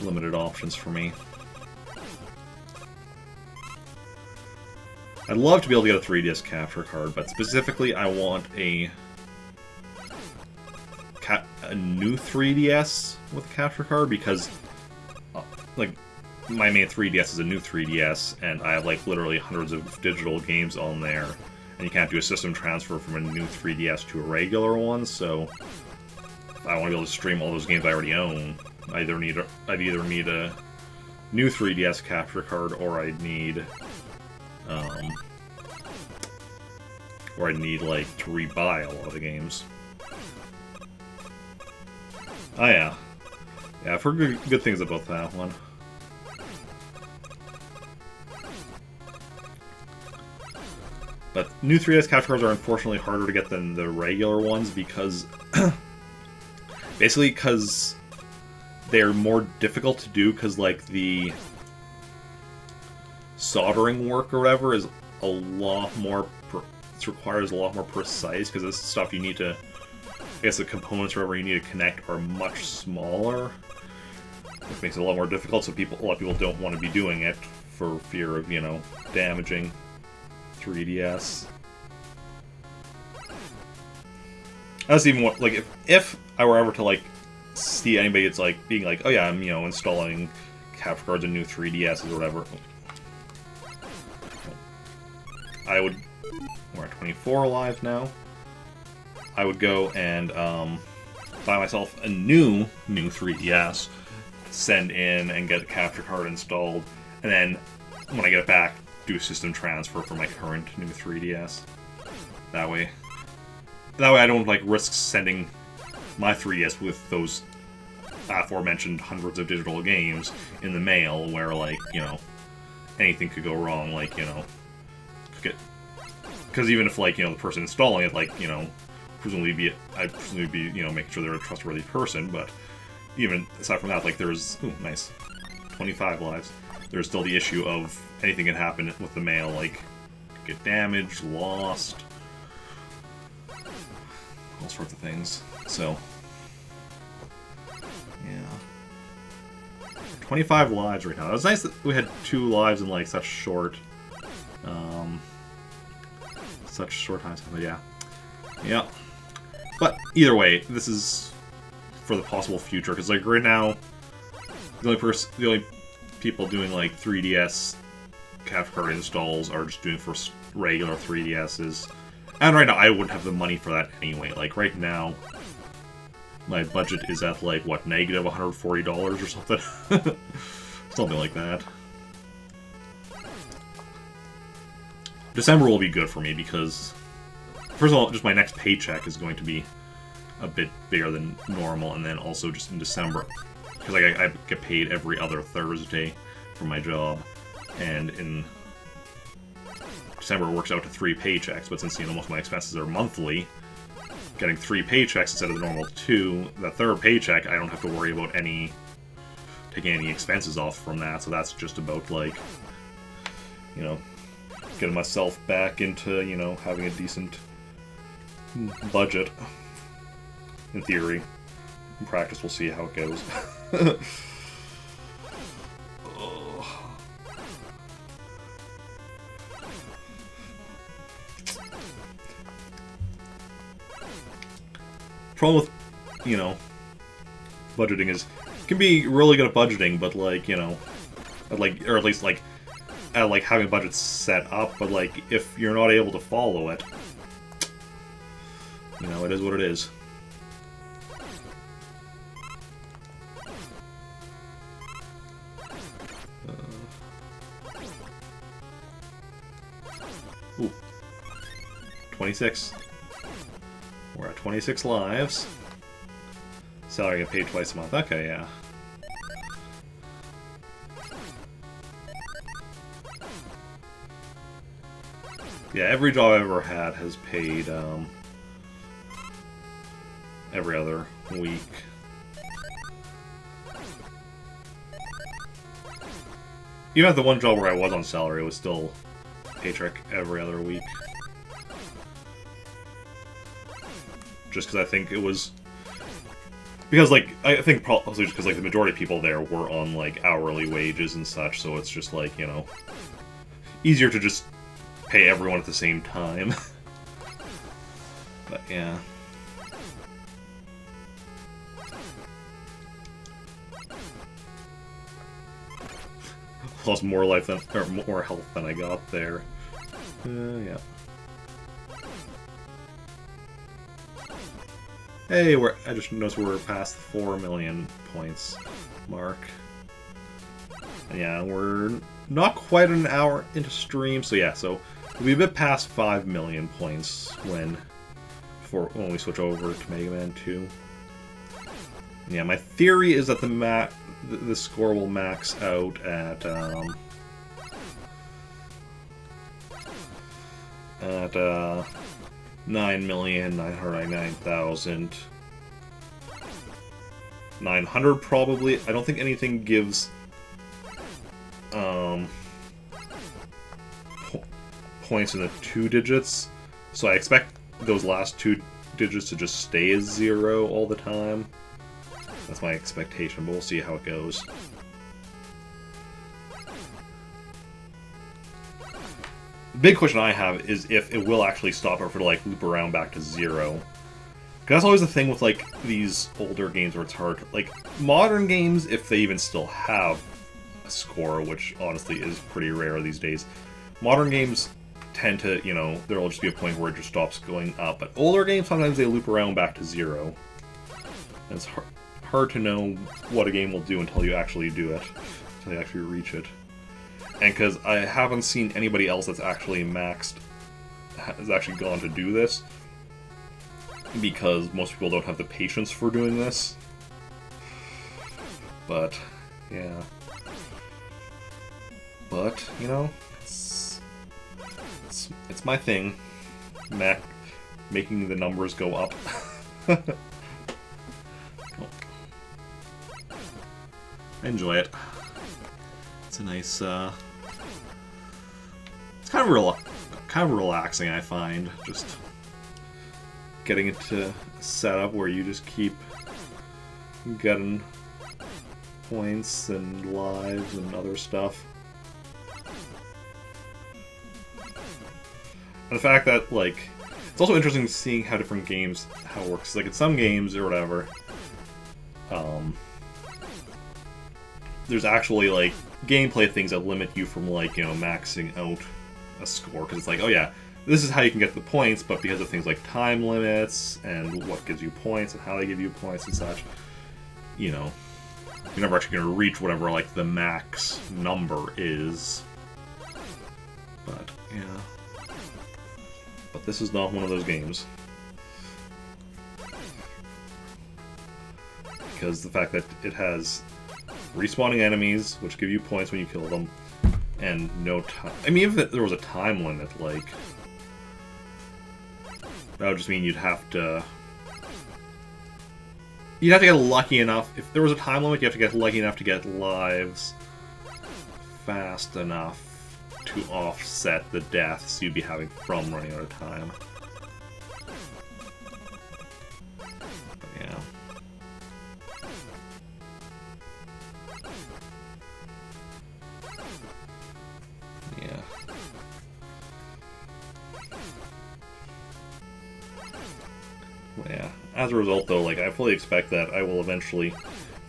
limited options for me. I'd love to be able to get a 3DS capture card, but specifically I want a new 3DS with a capture card, because like my main 3DS is a new 3DS, and I have like literally hundreds of digital games on there. And you can't do a system transfer from a new 3DS to a regular one, so if I want to be able to stream all those games I already own, I'd either need a new 3DS capture card, or I'd need like to rebuy a lot of the games. Oh yeah, I've heard good things about that one. But new 3DS capture cards are unfortunately harder to get than the regular ones, because basically because they're more difficult to do, because like the soldering work or whatever is a lot more it requires a lot more precise, because this stuff you need to, I guess the components or whatever you need to connect are much smaller, which makes it a lot more difficult, so a lot of people don't want to be doing it for fear of, you know, damaging 3DS. That's even what, like, if I were ever to like see anybody that's like being like, oh yeah, I'm, you know, installing capture cards in new 3DSs or whatever, I would, we're at 24 live now, I would go and buy myself a new 3DS, send in and get a capture card installed, and then when I get it back, do a system transfer for my current new 3DS. That way I don't like risk sending my 3DS with those aforementioned hundreds of digital games in the mail, where like, you know, anything could go wrong, like, you know, because even if like, you know, the person installing it, like, you know, I'd presumably be, you know, making sure they're a trustworthy person, but even aside from that, like, there's, ooh, nice, 25 lives. There's still the issue of anything can happen with the mail, like get damaged, lost, all sorts of things. So, yeah, 25 lives right now. It was nice that we had 2 lives in like such short time. But yeah. But either way, this is for the possible future, because like right now, the only people doing like 3DS capture card installs are just doing for regular 3DSs. And right now I wouldn't have the money for that anyway. Like right now, my budget is at like, what, negative $140 or something? Something like that. December will be good for me because, first of all, just my next paycheck is going to be a bit bigger than normal, and then also just in December, because like, I get paid every other Thursday for my job, and in December it works out to 3 paychecks, but since, you know, most of my expenses are monthly, getting 3 paychecks instead of the normal 2, the third paycheck, I don't have to worry about taking any expenses off from that, so that's just about, like, you know, getting myself back into, you know, having a decent budget, in theory. In practice, we'll see how it goes. Problem with, you know, budgeting is, you can be really good at budgeting, but, like, you know, or at least, like, like having a budget set up, but, like, if you're not able to follow it, you know, it is what it is. Ooh. 26. We're at 26 lives. Salary get paid twice a month. Okay, yeah. Yeah, every job I've ever had has paid, every other week. Even at the one job where I was on salary, it was still paycheck every other week. Just because I think it was... Because, like, I think probably just because, like, the majority of people there were on, like, hourly wages and such, so it's just, like, you know, easier to just pay everyone at the same time. But, yeah. Lost more life than, or more health than I got there. Yeah. Hey, I just noticed we're past the 4 million points mark. And yeah, we're not quite an hour into stream, so yeah, so we'll be a bit past 5 million points when we switch over to Mega Man 2. And yeah, my theory is that the score will max out at 9,999,900 probably. I don't think anything gives points in the 2 digits, so I expect those last 2 digits to just stay as 0 all the time. That's my expectation, but we'll see how it goes. The big question I have is if it will actually stop or if it'll, like, loop around back to 0. Because that's always the thing with, like, these older games where it's hard. Like, modern games, if they even still have a score, which honestly is pretty rare these days, modern games tend to, you know, there'll just be a point where it just stops going up. But older games, sometimes they loop around back to 0. And it's hard to know what a game will do until you actually do it, until you actually reach it. And because I haven't seen anybody else that's actually maxed, has actually gone to do this, because most people don't have the patience for doing this. But, yeah. But, you know, it's my thing, making the numbers go up. I enjoy it. It's a nice, it's kind of relaxing, I find. Just getting into a setup where you just keep getting points and lives and other stuff. And the fact that, like, it's also interesting seeing how different games, how it works. Like, in some games or whatever, there's actually, like, gameplay things that limit you from, like, you know, maxing out a score. Because it's like, oh yeah, this is how you can get the points, but because of things like time limits and what gives you points and how they give you points and such, you know, you're never actually going to reach whatever, like, the max number is. But, yeah. But this is not one of those games. because the fact that it has respawning enemies, which give you points when you kill them, and no time. I mean, if there was a time limit, like, that would just mean you'd have to get lucky enough. If there was a time limit, you have to get lucky enough to get lives fast enough to offset the deaths you'd be having from running out of time. But yeah. Yeah. Yeah. As a result, though, like, I fully expect that I will eventually,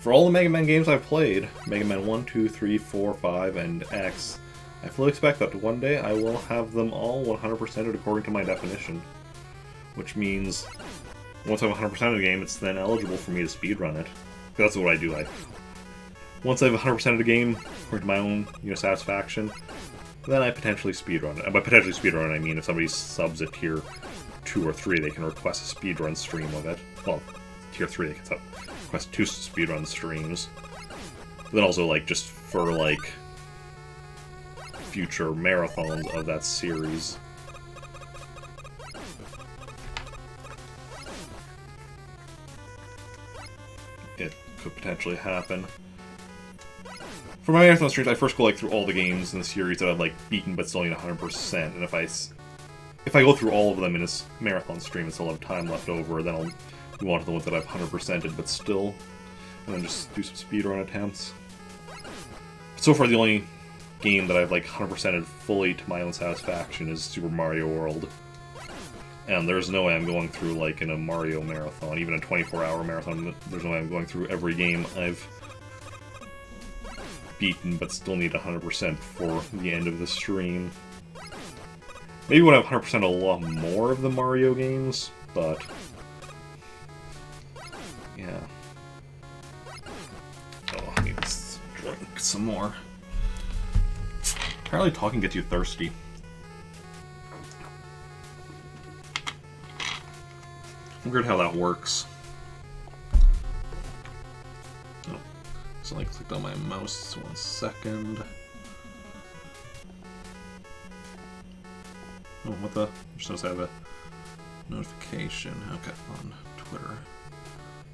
for all the Mega Man games I've played, Mega Man 1, 2, 3, 4, 5, and X, I fully expect that one day I will have them all 100%ed according to my definition. Which means, once I have 100% of the game, it's then eligible for me to speedrun it. That's what I do. Once I have 100% of the game, according to my own satisfaction, then I potentially speedrun it. And by potentially speedrun, I mean if somebody subs at tier 2 or 3, they can request a speedrun stream of it. Well, tier 3, they can request 2 speedrun streams. But then also, like, just for, like, future marathons of that series. It could potentially happen. For my marathon streams, I first go, like, through all the games in the series that I've, like, beaten but still need 100%, and if I go through all of them in this marathon stream and still have time left over, then I'll move on to the ones that I've 100%ed but still, and then just do some speedrun attempts. So far, the only game that I've, like, 100%ed fully to my own satisfaction is Super Mario World. And there's no way I'm going through, like, in a Mario marathon, even a 24-hour marathon, there's no way I'm going through every game I've beaten but still need 100% before the end of the stream. Maybe when I have 100% a lot more of the Mario games, but yeah. Oh, I need to drink some more. Apparently talking gets you thirsty. Weird how that works. Oh, so I clicked on my mouse. 1 second. Oh, what the? You're supposed to have a notification. Okay, on Twitter.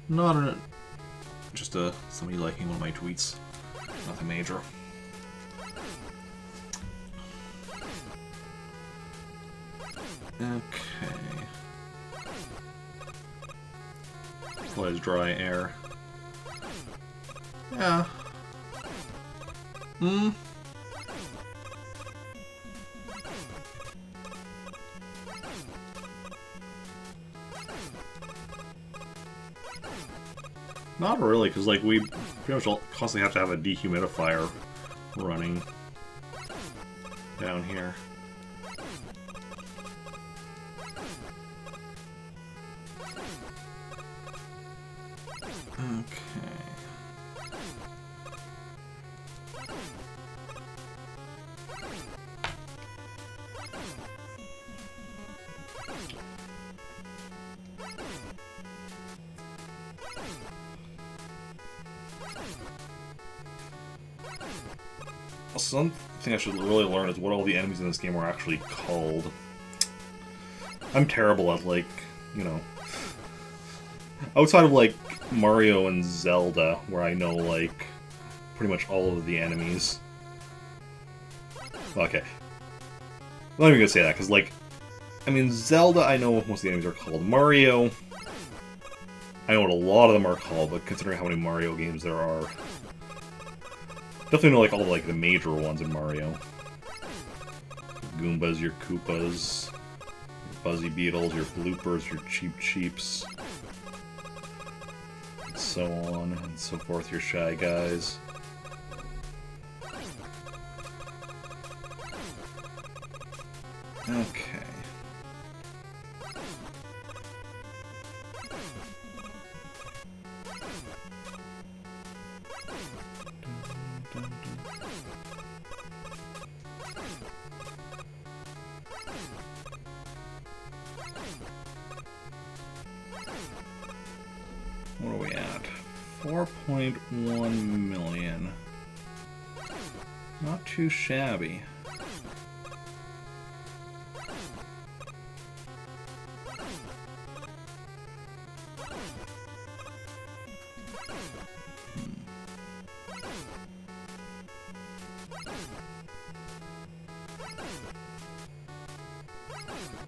Not an. Just somebody liking one of my tweets. Nothing major. Okay. What is dry air? Yeah. Not really, because, like, we pretty much constantly have to have a dehumidifier running down here. Okay. Something I should really learn is what all the enemies in this game are actually called. I'm terrible at, like, outside of, like, Mario and Zelda, where I know, like, pretty much all of the enemies. Okay. I'm not even gonna say that, because, like, I mean, Zelda, I know what most of the enemies are called. Mario, I know what a lot of them are called, but considering how many Mario games there are, definitely know, like, all, like, the major ones in Mario. Your Goombas, your Koopas, your Buzzy Beetles, your Bloopers, your Cheep Cheeps, and so on and so forth, your Shy Guys. Okay. What are we at? 4.1 million. Not too shabby.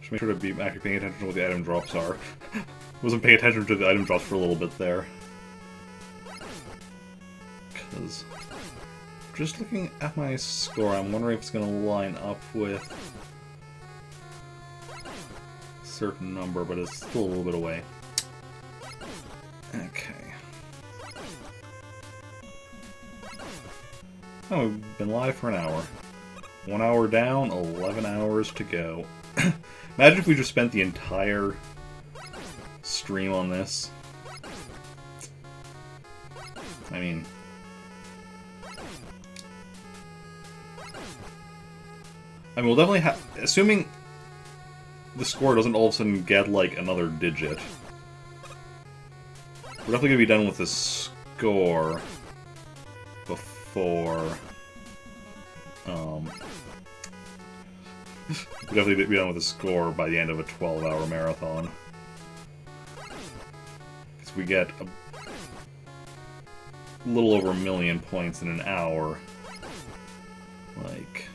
Should make sure to be actually paying attention to what the item drops are. Wasn't paying attention to the item drops for a little bit there. Because just looking at my score, I'm wondering if it's going to line up with a certain number, but it's still a little bit away. Okay. Oh, we've been live for an hour. 1 hour down, 11 hours to go. Imagine if we just spent the entire stream on this. I mean... we'll definitely have... Assuming the score doesn't all of a sudden get, like, another digit. We're definitely going to be done with the score before... we'll definitely be done with the score by the end of a 12-hour marathon. Because we get a little over 1 million points in an hour. Like...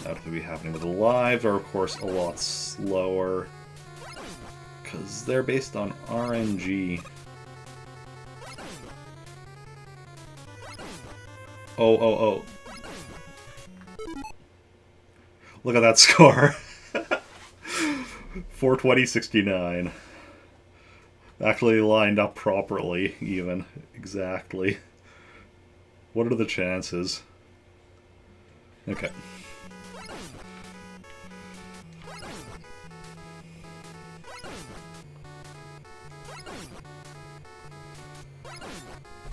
that would be happening. But the lives are, of course, a lot slower. Because they're based on RNG. Oh. Look at that score. 420.69. Actually lined up properly, even. Exactly. What are the chances? Okay.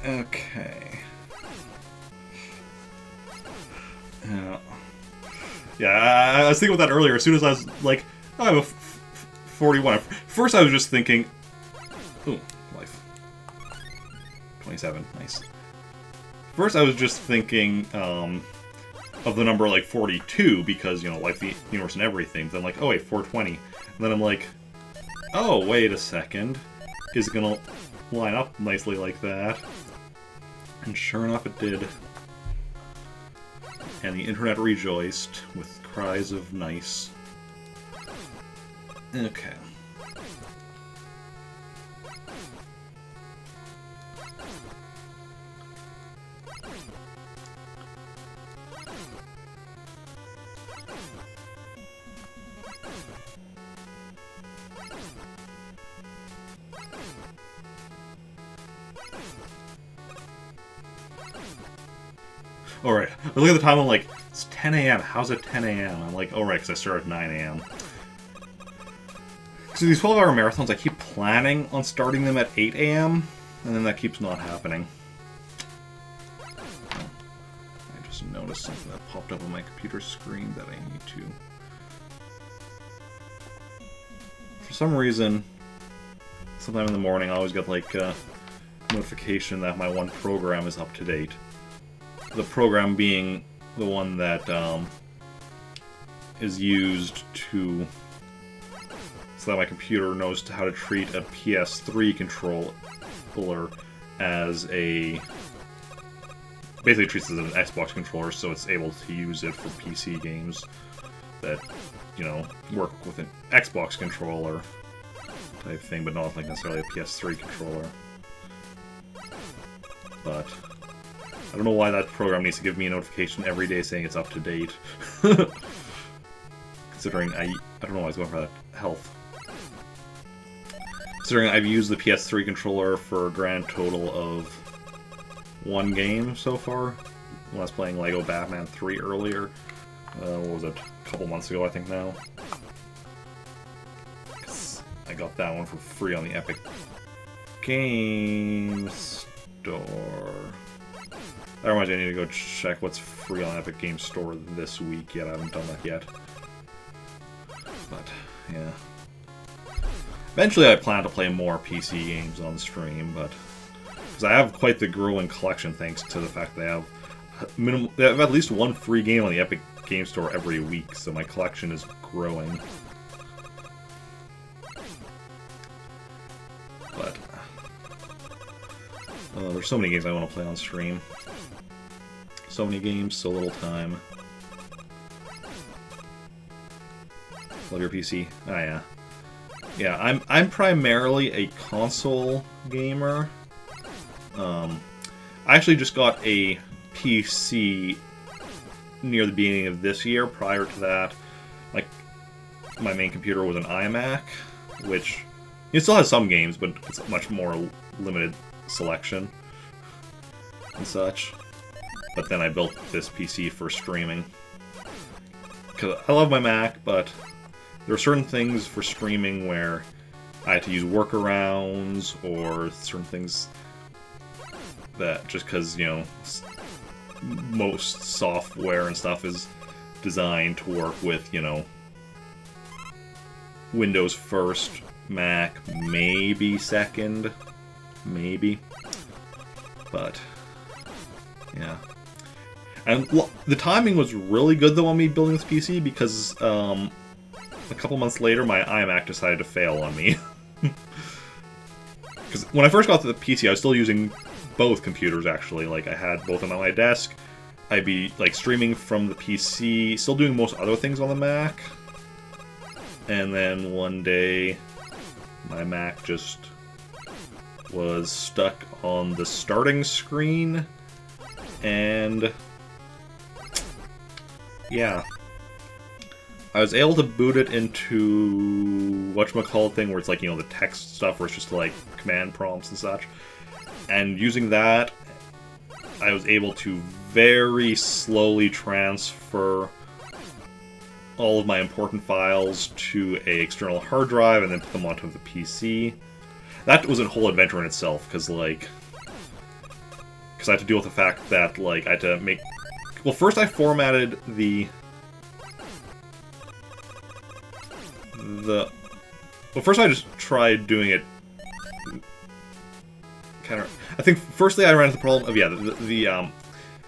Okay. Yeah, I was thinking about that earlier. As soon as I was like, oh, I have a 41. First I was just thinking... Ooh, life. 27, nice. First I was just thinking of the number like 42 because, you know, life, the universe, and everything. Then like, oh wait, 420. And then I'm like, oh, wait a second. Is it gonna line up nicely like that? And sure enough, it did. And the internet rejoiced with cries of nice. Okay. Alright, I look at the time, I'm like, it's 10 a.m. How's it 10 a.m.? I'm like, oh right, because I start at 9 a.m. So these 12-hour marathons, I keep planning on starting them at 8 a.m., and then that keeps not happening. Oh, I just noticed something that popped up on my computer screen that I need to... For some reason, sometime in the morning, I always get, like, a notification that my one program is up to date. The program being the one that is used to... so that my computer knows how to treat a PS3 controller as a... basically treats it as an Xbox controller, so it's able to use it for PC games that, you know, work with an Xbox controller type thing, but not like necessarily a PS3 controller. But... I don't know why that program needs to give me a notification every day saying it's up to date. Considering I don't know why I was going for that health. Considering I've used the PS3 controller for a grand total of 1 game so far. When I was playing Lego Batman 3 earlier. What was it? A couple months ago, I think now. I got that one for free on the Epic Games Store. That reminds me, I need to go check what's free on Epic Games Store this week. Yet I haven't done that yet. But, yeah. Eventually I plan to play more PC games on stream, but... Because I have quite the growing collection thanks to the fact they have they have at least one free game on the Epic Game Store every week, so my collection is growing. But... there's so many games I want to play on stream. So many games, so little time. Love your PC. Oh yeah. Yeah, I'm primarily a console gamer. I actually just got a PC near the beginning of this year. Prior to that, like, my main computer was an iMac, which it still has some games, but it's a much more limited selection and such. But then I built this PC for streaming. Because I love my Mac, but there are certain things for streaming where I had to use workarounds, or certain things that just because, you know, most software and stuff is designed to work with, you know, Windows first, Mac maybe second, maybe. But, yeah. And the timing was really good, though, on me building this PC, because a couple months later, my iMac decided to fail on me. Because when I first got to the PC, I was still using both computers, actually. Like, I had both of them on my desk. I'd be, like, streaming from the PC, still doing most other things on the Mac. And then one day, my Mac just was stuck on the starting screen. And yeah. I was able to boot it into whatchamacallit thing where it's like, you know, the text stuff where it's just like command prompts and such. And using that, I was able to very slowly transfer all of my important files to an external hard drive and then put them onto the PC. That was a whole adventure in itself, because, like... Because I had to deal with the fact that, like, I had to make... Well, first I formatted Well, first I just tried doing it... kind of... I think, firstly I ran into the problem of, yeah, the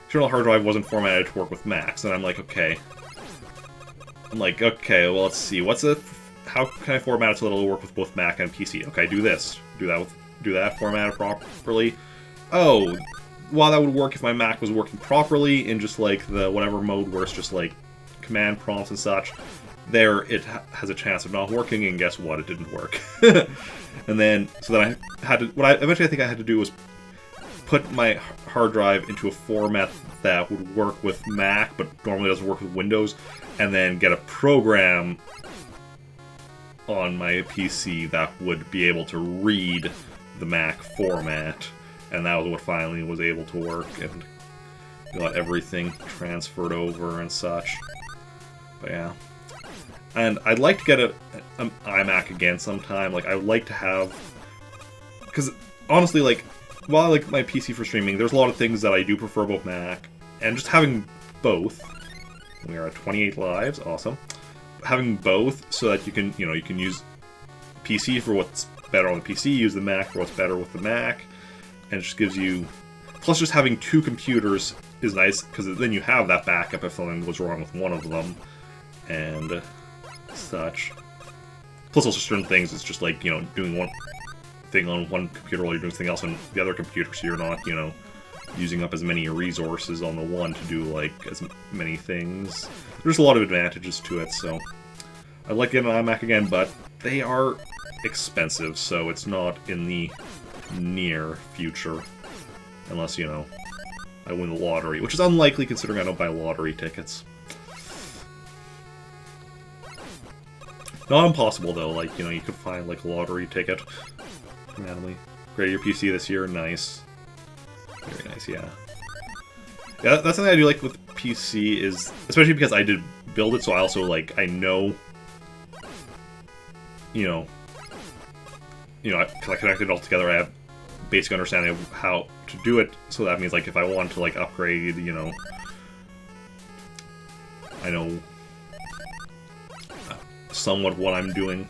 external hard drive wasn't formatted to work with Macs, and I'm like, okay, well, let's see, how can I format it so that it'll work with both Mac and PC? Okay, do this. Do that, format it properly. Oh, well, that would work if my Mac was working properly in just, like, the whatever mode where it's just, like, command prompts and such. There, it has a chance of not working, and guess what? It didn't work. And then, so then I had to, eventually I think I had to do was put my hard drive into a format that would work with Mac, but normally doesn't work with Windows, and then get a program on my PC that would be able to read the Mac format, and that was what finally was able to work, and got everything transferred over and such. But yeah. And I'd like to get an iMac again sometime. Like, I would like to have... Because, honestly, like, while I like my PC for streaming, there's a lot of things that I do prefer about Mac. And just having both... We are at 28 lives, awesome. Having both so that you can, you know, you can use PC for what's better on the PC, use the Mac for what's better with the Mac, and it just gives you... Plus, just having two computers is nice, because then you have that backup if something goes wrong with one of them, and such. Plus, also certain things, it's just like, you know, doing one thing on one computer while you're doing something else on the other computer, so you're not, you know, using up as many resources on the one to do, like, as many things. There's a lot of advantages to it, so... I'd like to get an iMac again, but they are expensive, so it's not in the near future. Unless, you know, I win the lottery, which is unlikely considering I don't buy lottery tickets. Not impossible, though. Like, you know, you could find, like, a lottery ticket randomly. Grade your PC this year, nice. Very nice, yeah. Yeah, that's something I do like with PC is... Especially because I did build it, so I also, like, I know... You know, because I connected it all together, I have basic understanding of how to do it, so that means, like, if I want to, like, upgrade, you know... I know... somewhat what I'm doing.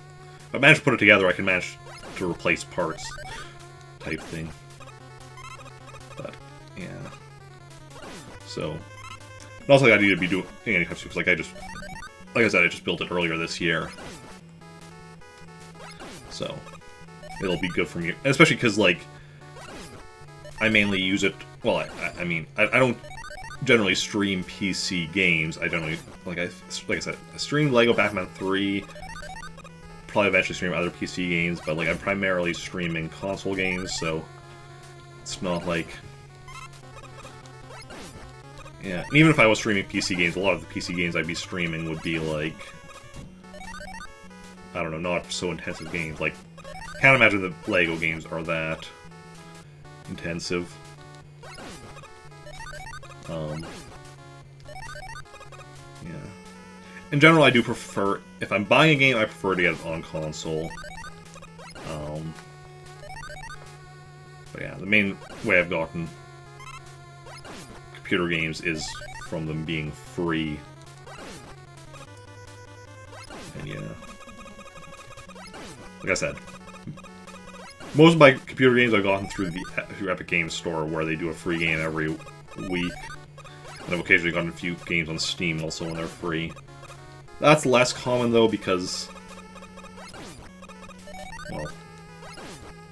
If I manage to put it together, I can manage to replace parts type thing. But, yeah. So, and also I need to be doing any type of because like I said, I just built it earlier this year. So, it'll be good for me, especially because, like, I mainly use it, well, I mean, I don't generally stream PC games. I generally, like I said, I streamed LEGO Batman 3, probably eventually stream other PC games, but, like, I'm primarily streaming console games, so it's not like... Yeah, and even if I was streaming PC games, a lot of the PC games I'd be streaming would be, like... I don't know, not so intensive games. Like, can't imagine the LEGO games are that intensive. Yeah. In general, I do prefer... If I'm buying a game, I prefer to get it on console. But yeah, the main way I've gotten computer games is from them being free. And yeah. Like I said, most of my computer games I've gotten through Epic Games Store, where they do a free game every week. And I've occasionally gotten a few games on Steam also when they're free. That's less common though because... Well...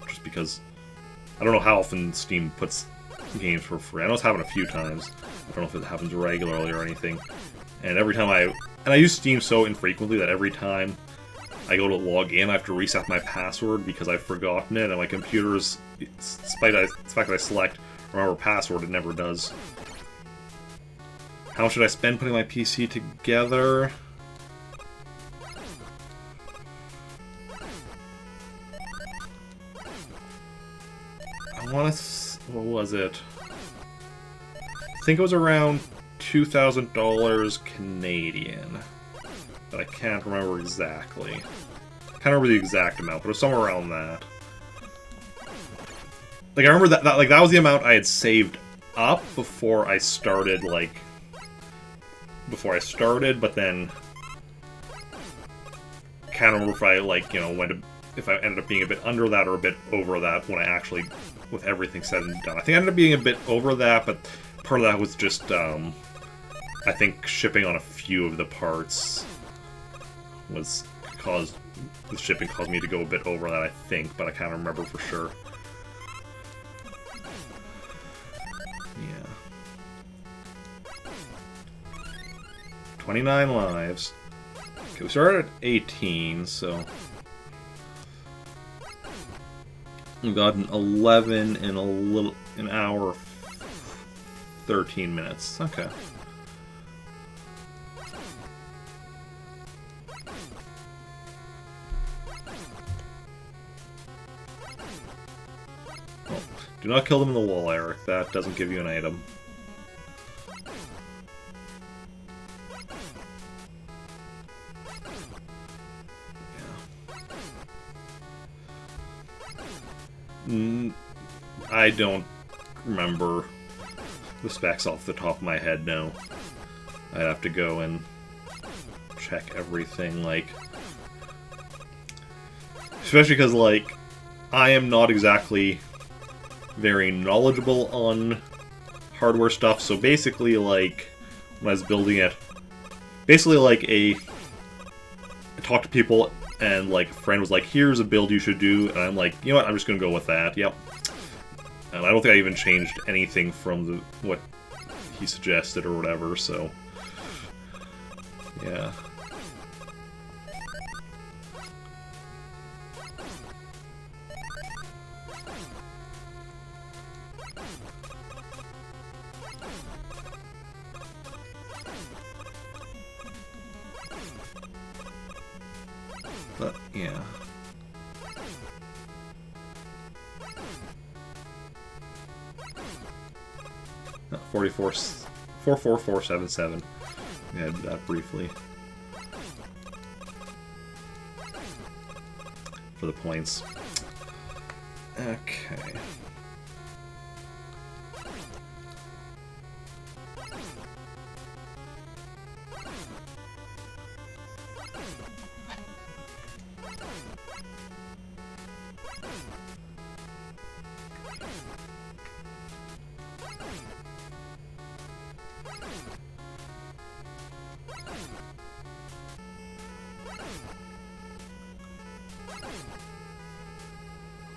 Just because... I don't know how often Steam puts games for free. I know it's happened a few times. I don't know if it happens regularly or anything. And every time I use Steam so infrequently that every time I go to log in, I have to reset my password because I've forgotten it, and my computer's, despite the fact that I select remember password, it never does. How much should I spend putting my PC together? I want to... What was it? I think it was around $2,000 Canadian. But I can't remember exactly. I can't remember the exact amount, but it was somewhere around that. Like, I remember that was the amount I had saved up before I started, like... Before I started, but then... Can't remember if I, like, you know, if I ended up being a bit under that or a bit over that when I actually... With everything said and done. I think I ended up being a bit over that, but part of that was just, I think shipping on a few of the parts was caused... The shipping caused me to go a bit over that, I think, but I can't remember for sure. Yeah. 29 lives. Okay, we started at 18, so... We've got an 11 in an hour, 13 minutes. Okay. Oh, do not kill them in the wall, Eric. That doesn't give you an item. I don't remember the specs off the top of my head, no. I'd have to go and check everything, like... Especially because, like, I am not exactly very knowledgeable on hardware stuff, so basically, like, when I was building it, basically, like, I talked to people, and, like, a friend was like, here's a build you should do, and I'm like, you know what, I'm just gonna go with that, yep. And I don't think I even changed anything from what he suggested or whatever, so... Yeah. But, yeah. No, 44477. We had that briefly. For the points. Okay.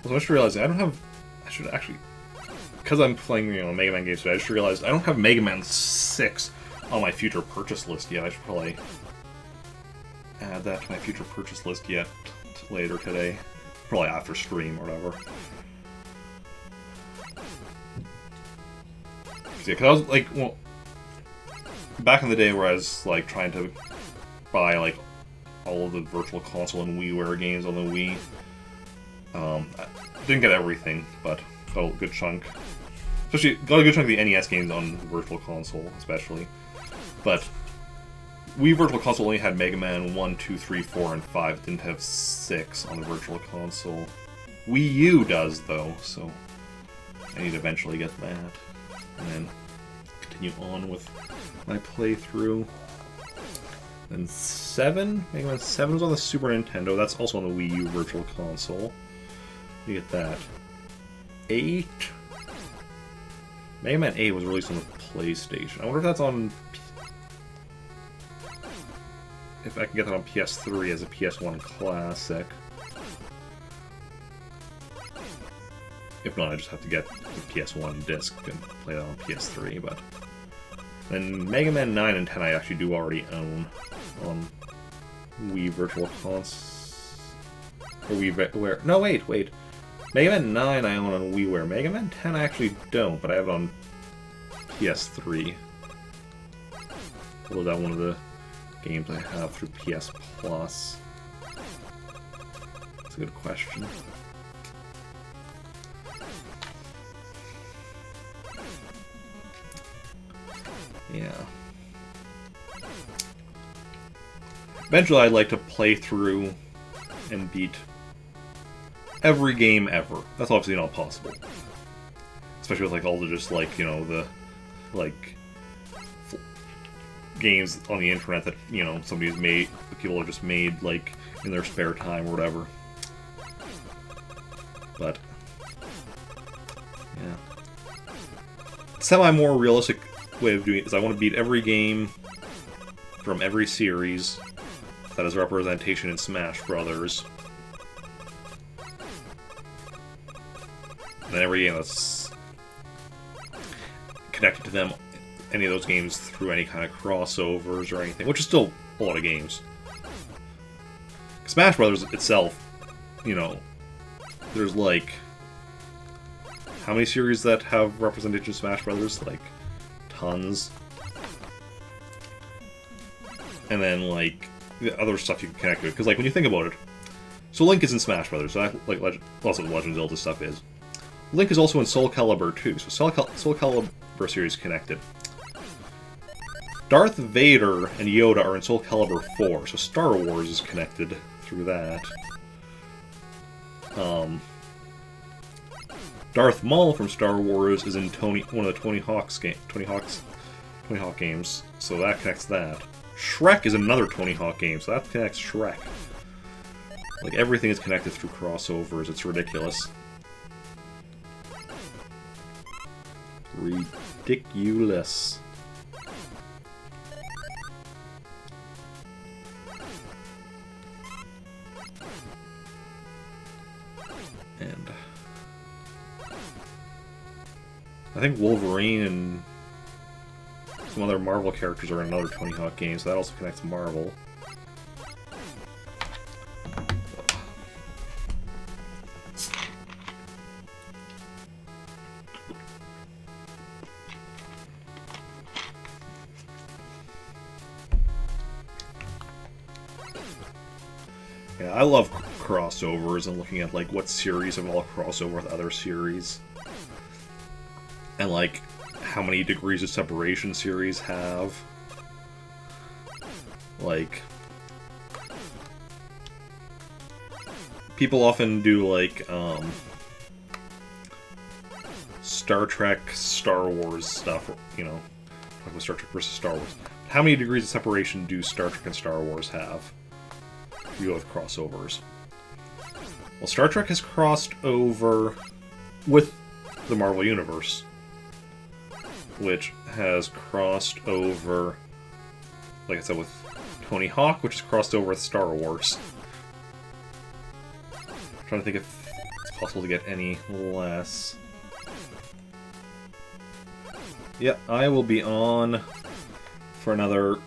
So I just realized I don't have. I should actually, because I'm playing Mega Man games today. I just realized I don't have Mega Man 6 on my future purchase list yet. I should probably add that to my future purchase list yet later today, probably after stream or whatever. Yeah, because I was like, well, back in the day where I was like trying to buy like all of the Virtual Console and WiiWare games on the Wii. I didn't get everything, but got a good chunk. Especially, got a good chunk of the NES games on Virtual Console, especially. But Wii Virtual Console only had Mega Man 1, 2, 3, 4, and 5. It didn't have 6 on the Virtual Console. Wii U does, though, so I need to eventually get that. And then continue on with my playthrough. Then 7? Mega Man 7 was on the Super Nintendo. That's also on the Wii U Virtual Console. You get that. 8? Mega Man 8 was released on the PlayStation. I wonder if that's on... If I can get that on PS3 as a PS1 classic. If not, I just have to get the PS1 disc and play that on PS3, but... Then Mega Man 9 and 10 I actually do already own on Wii Virtual Console. Or WiiWare. No, wait. Mega Man 9 I own on WiiWare. Mega Man 10 I actually don't, but I have it on PS3. Was that one of the games I have through PS Plus? That's a good question. Yeah. Eventually I'd like to play through and beat every game ever. That's obviously not possible. Especially with like all the just like, the like games on the internet that, somebody's made, people have just made like in their spare time or whatever. But yeah. Semi more realistic way of doing it is I want to beat every game from every series that has representation in Smash Brothers. And then every game that's connected to them, any of those games through any kind of crossovers or anything, which is still a lot of games. Smash Brothers itself, there's like... How many series that have representation in Smash Brothers? Like, tons. And then, like, the other stuff you can connect to it. Because, like, when you think about it, so Link is in Smash Brothers, so like lots of the Legend of Zelda stuff is. Link is also in Soul Calibur 2, so Soul Calibur series connected. Darth Vader and Yoda are in Soul Calibur 4, so Star Wars is connected through that. Darth Maul from Star Wars is in one of the Tony Hawk games, so that connects that. Shrek is another Tony Hawk game, so that connects Shrek. Like, everything is connected through crossovers, it's ridiculous. Ridiculous. And I think Wolverine and some other Marvel characters are in another Tony Hawk game, so that also connects Marvel. Yeah, I love crossovers and looking at like what series have all crossover with other series. And like how many degrees of separation series have. Like people often do like Star Trek, Star Wars stuff, talking about Star Trek versus Star Wars. How many degrees of separation do Star Trek and Star Wars have? You have crossovers. Well, Star Trek has crossed over with the Marvel Universe, which has crossed over, like I said, with Tony Hawk, which has crossed over with Star Wars. I'm trying to think if it's possible to get any less. Yep, I will be on for another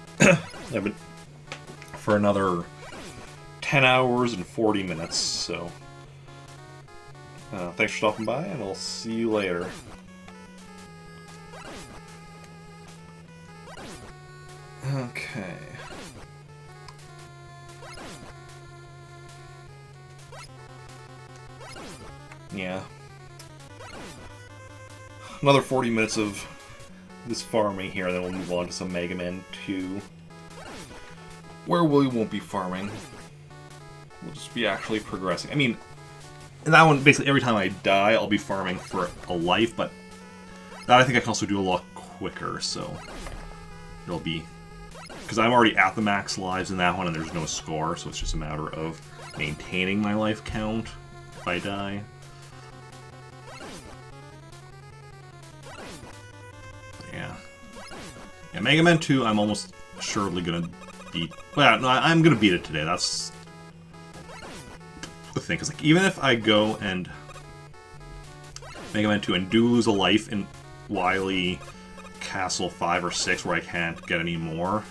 for another 10 hours and 40 minutes, so thanks for stopping by, and I'll see you later. Okay. Yeah. Another 40 minutes of this farming here, then we'll move on to some Mega Man 2, where we won't be farming. We'll just be actually progressing. I mean, in that one, basically every time I die, I'll be farming for a life, but that I think I can also do a lot quicker, so it'll be... Because I'm already at the max lives in that one, and there's no score, so it's just a matter of maintaining my life count if I die. Yeah, Mega Man 2, I'm almost assuredly gonna beat... Well, no, I'm gonna beat it today, that's the thing, because like, even if I go and Mega Man 2 and do lose a life in Wily Castle 5 or 6 where I can't get any more,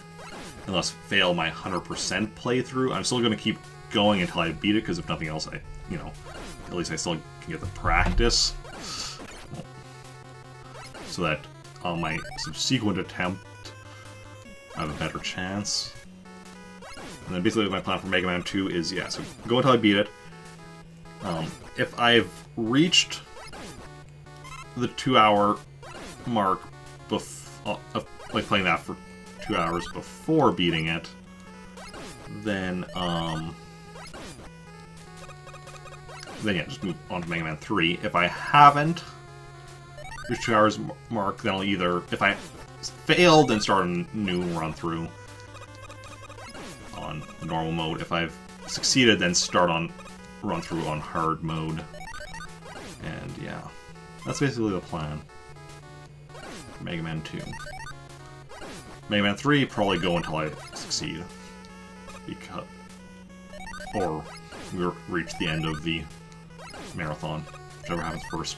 unless fail my 100% playthrough, I'm still gonna keep going until I beat it, because if nothing else, at least I still can get the practice. So that on my subsequent attempt, I have a better chance. And then basically my plan for Mega Man 2 is, yeah, so go until I beat it. If I've reached the 2-hour mark, like playing that for 2 hours before beating it, then yeah, just move on to Mega Man 3. If I haven't reached 2 hours mark, then I'll either, if I failed, then start a new run through on the normal mode. If I've succeeded, then start on run through on hard mode. And yeah, that's basically the plan for Mega Man 2. Mega Man 3, probably go until I succeed. Because, or we'll reach the end of the marathon, whichever happens first.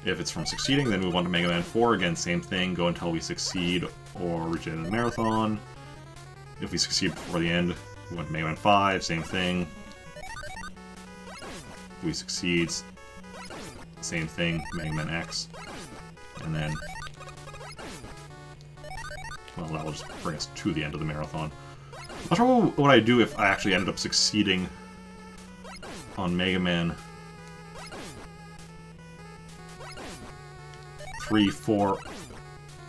If it's from succeeding, then move on to Mega Man 4. Again, same thing, go until we succeed or reach the end of the marathon. If we succeed before the end, we went to Mega Man 5, same thing. If we succeed, same thing, Mega Man X. And then, well, that will just bring us to the end of the marathon. I'm not sure what I'd do if I actually ended up succeeding on Mega Man 3, 4,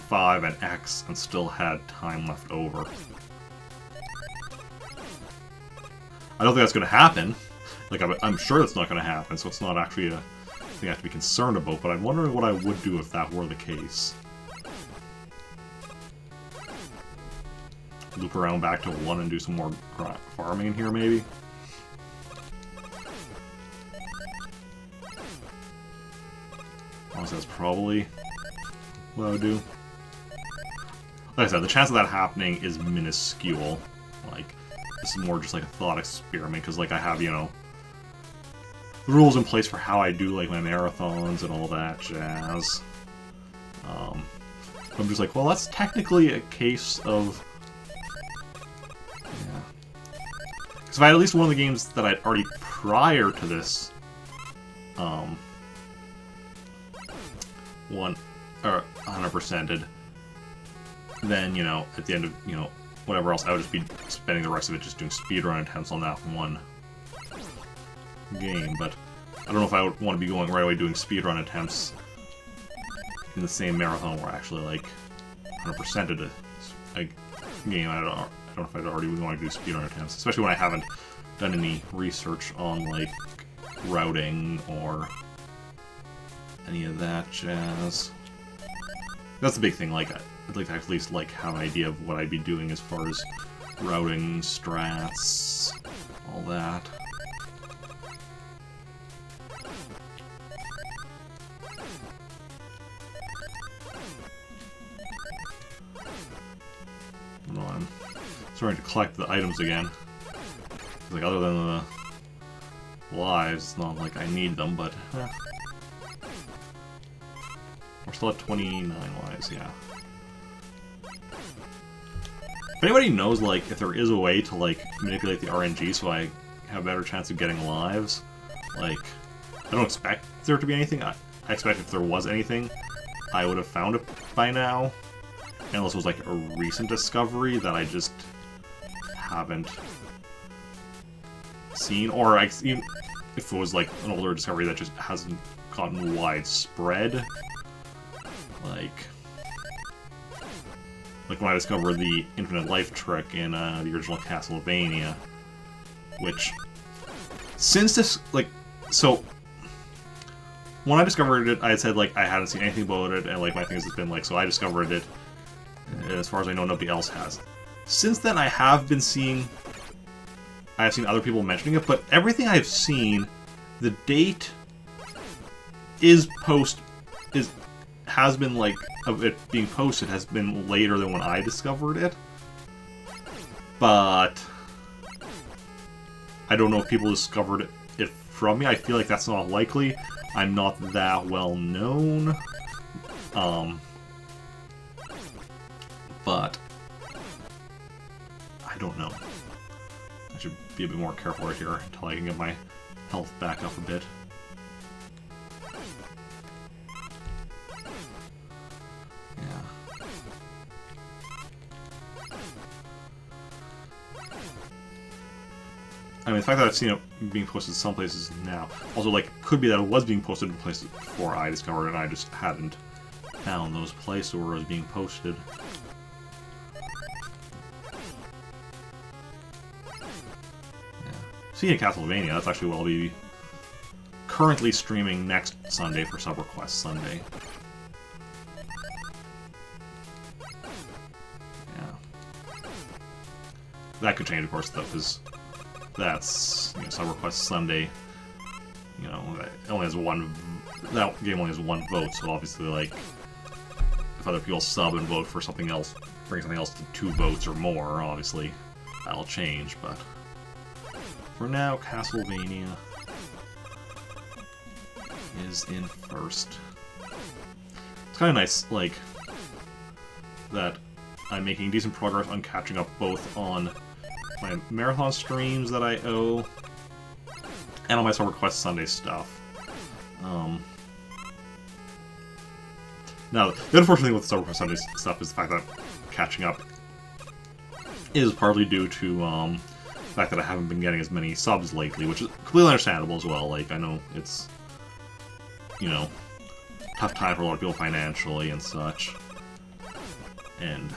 5, and X, and still had time left over. I don't think that's going to happen. Like, I'm sure that's not going to happen, so it's not actually a thing I have to be concerned about, but I'm wondering what I would do if that were the case. Loop around back to 1 and do some more farming in here, maybe? Honestly, that's probably what I would do. Like I said, the chance of that happening is minuscule. Like, this is more just like a thought experiment, because like I have, you know, the rules in place for how I do like my marathons and all that jazz. I'm just like, well, that's technically a case of... Yeah. Because if I had at least one of the games that I'd already prior to this, 100%ed, then, you know, at the end of, you know, whatever else, I would just be spending the rest of it just doing speedrun attempts on that one game, but I don't know if I would want to be going right away doing speedrun attempts in the same marathon where I actually, like, 100%ed a game. I don't know if I'd already want to do speedrun attempts, especially when I haven't done any research on, like, routing or any of that jazz. That's the big thing, like, I'd like to at least like have an idea of what I'd be doing as far as routing, strats, all that. starting to collect the items again. Like, other than the lives, it's not like I need them, but... We're still at 29 lives, yeah. If anybody knows, like, if there is a way to, like, manipulate the RNG so I have a better chance of getting lives, like, I don't expect there to be anything. I expect if there was anything, I would have found it by now. Unless it was, like, a recent discovery that I just haven't seen. Or even if it was, like, an older discovery that just hasn't gotten widespread. Like when I discovered the infinite life trick in the original Castlevania, which, since this, like, so, when I discovered it, I had said, like, I hadn't seen anything about it, and, like, my thing has been, like, so I discovered it, as far as I know, nobody else has. Since then, I have seen other people mentioning it, but everything I've seen, the date has been, like, of it being posted has been later than when I discovered it. But I don't know if people discovered it from me. I feel like that's not likely. I'm not that well known. But I don't know. I should be a bit more careful right here until I can get my health back up a bit. I mean, the fact that I've seen it being posted some places now, also, like, could be that it was being posted in places before I discovered it, and I just hadn't found those places where it was being posted. Yeah. Speaking of Castlevania, that's actually what I'll be currently streaming next Sunday for Sub Request Sunday. Yeah. That could change, of course, though, because that's, you know, Sub Request Sunday, you know, it only has that game only has one vote, so obviously, like, if other people sub and vote for something else, bring something else to 2 votes or more, obviously, that'll change, but for now, Castlevania is in first. It's kind of nice, like, that I'm making decent progress on catching up both on my marathon streams that I owe, and on my Sub Request Sunday stuff. Now, the unfortunate thing with Sub Request Sunday stuff is the fact that catching up is partly due to the fact that I haven't been getting as many subs lately, which is completely understandable as well. Like, I know it's, you know, tough time for a lot of people financially and such, and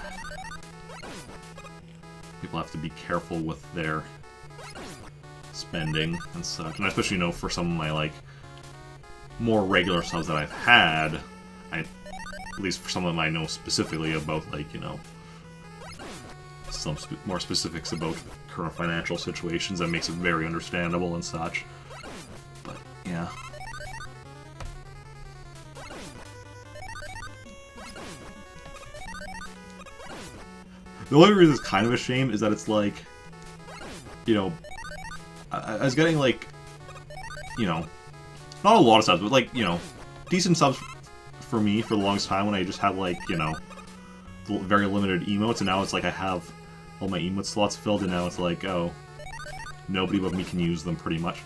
people have to be careful with their spending and such. And especially, you know, for some of my, like, more regular subs that I've had, at least for some of them I know specifically about, like, you know, some more specifics about current financial situations that makes it very understandable and such. But, yeah. The only reason it's kind of a shame is that it's like, you know, I was getting, like, you know, not a lot of subs, but, like, you know, decent subs for me for the longest time when I just had, like, you know, very limited emotes, and now it's like I have all my emote slots filled, and now it's like, oh, nobody but me can use them, pretty much.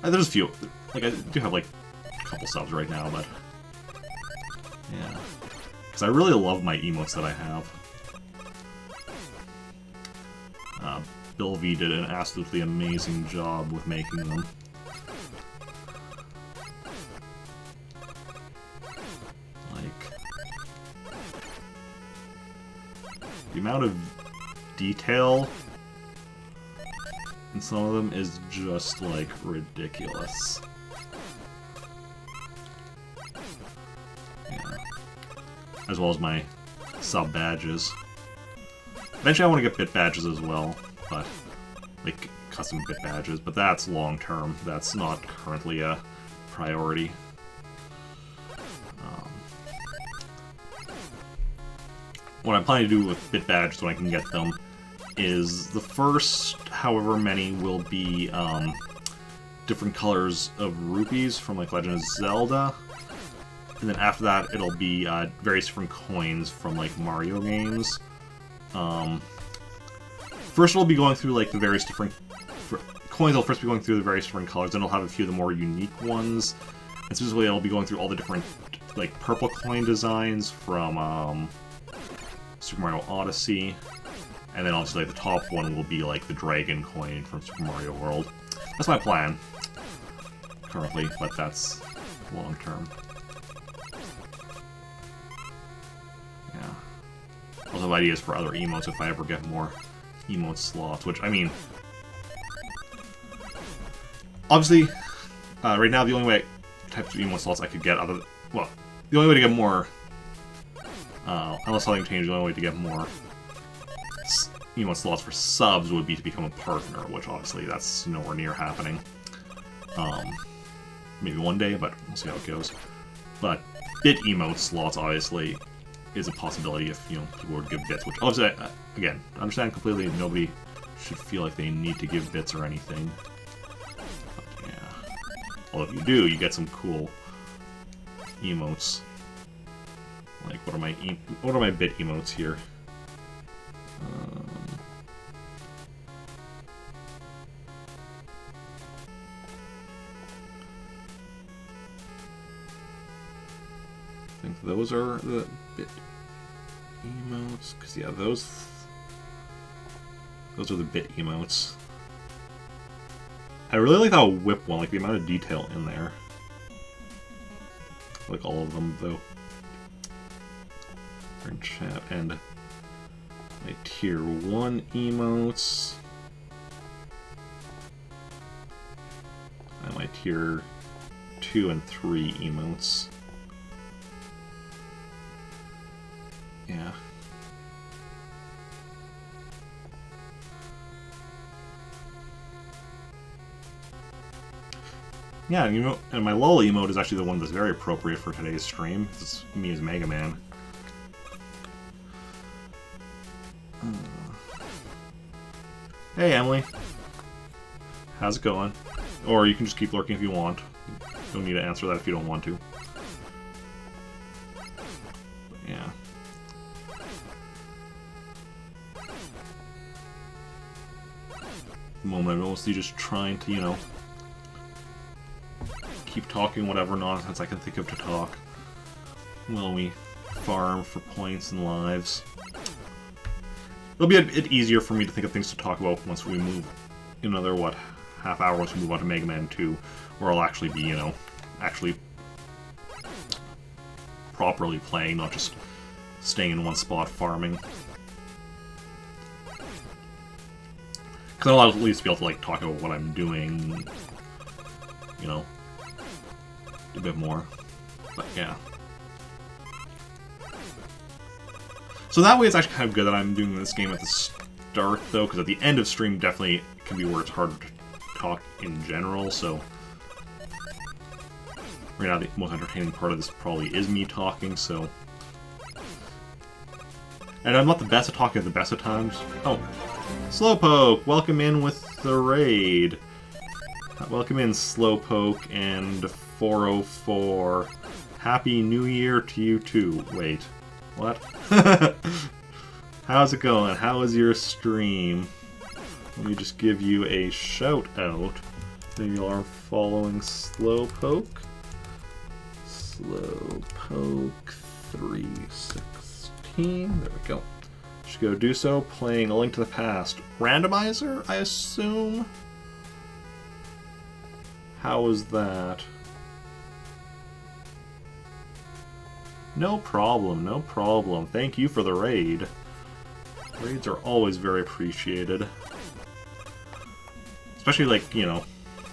There's a few. Like, I do have, like, a couple subs right now, but yeah. Because I really love my emotes that I have. Bill V did an absolutely amazing job with making them. Like, the amount of detail in some of them is just, like, ridiculous. Yeah. As well as my sub badges. Eventually I want to get bit badges as well, but, like, custom bit badges, but that's long term. That's not currently a priority. what I'm planning to do with bit badges when I can get them is the first however many will be different colors of rupees from like Legend of Zelda, and then after that it'll be various different coins from like Mario games. First we'll be going through like the various different coins. I'll first be going through the various different colors, then I'll have a few of the more unique ones, and specifically I'll be going through all the different like purple coin designs from Super Mario Odyssey, and then obviously like, the top one will be like the dragon coin from Super Mario World. That's my plan currently, but that's long term. Yeah. Also have ideas for other emotes if I ever get more emote slots, which, I mean, obviously, right now the only way types of emote slots I could get other than, well, the only way to get more, unless something changes, the only way to get more emote slots for subs would be to become a partner, which obviously that's nowhere near happening. Maybe one day, but we'll see how it goes. But bit emote slots obviously is a possibility if, you know, people would give bits, which obviously, again, I understand completely, nobody should feel like they need to give bits or anything. But yeah. Well, if you do, you get some cool emotes. Like, what are my bit emotes here? I think those are the bit emotes, because yeah, those are the bit emotes. I really like that whip one, like the amount of detail in there. Like all of them, though. In chat, and my tier 1 emotes, and my tier 2 and 3 emotes. Yeah. Yeah, you know, and my lull emote is actually the one that's very appropriate for today's stream. It's me as Mega Man. Hey, Emily. How's it going? Or you can just keep lurking if you want. You don't need to answer that if you don't want to. But yeah. The moment I'm mostly just trying to, you know, keep talking whatever nonsense I can think of to talk while we farm for points and lives. It'll be a bit easier for me to think of things to talk about once we move in another, what, half hour once we move on to Mega Man 2, where I'll actually be, you know, actually properly playing, not just staying in one spot farming. Because I'll at least be able to, like, talk about what I'm doing, you know, a bit more. But, yeah. So that way it's actually kind of good that I'm doing this game at the start, though, because at the end of stream definitely can be where it's harder to talk in general, so... Right now the most entertaining part of this probably is me talking, so... And I'm not the best at talking at the best of times. Oh. Slowpoke! Welcome in with the raid. Welcome in, Slowpoke and 404. Happy New Year to you too. Wait. What? How's it going? How is your stream? Let me just give you a shout out. Maybe you are following Slowpoke. Slowpoke 316. There we go. Should go do so. Playing A Link to the Past. Randomizer, I assume? How was that? No problem, no problem. Thank you for the raid. Raids are always very appreciated. Especially, like, you know,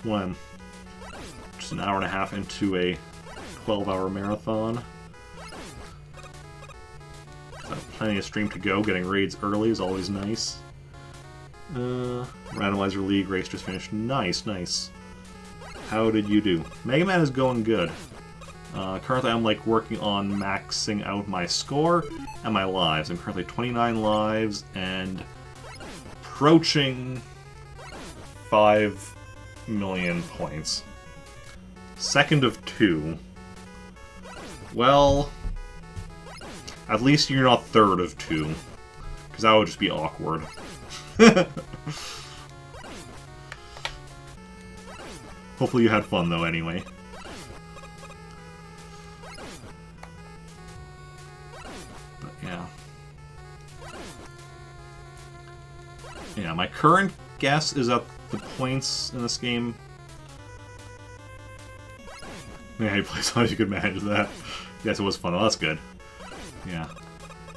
when I'm just an hour and a half into a 12-hour marathon. So planning a stream to go, getting raids early is always nice. Randomizer League race just finished. Nice, nice. How did you do? Mega Man is going good. Currently, I'm like working on maxing out my score and my lives. I'm currently 29 lives and approaching 5 million points. Second of 2. Well, at least you're not third of 2, because that would just be awkward. Hopefully you had fun though anyway. But yeah. Yeah, my current guess is that the points in this game... Yeah, you play so you could manage that. Yes, it was fun. Oh, that's good. Yeah.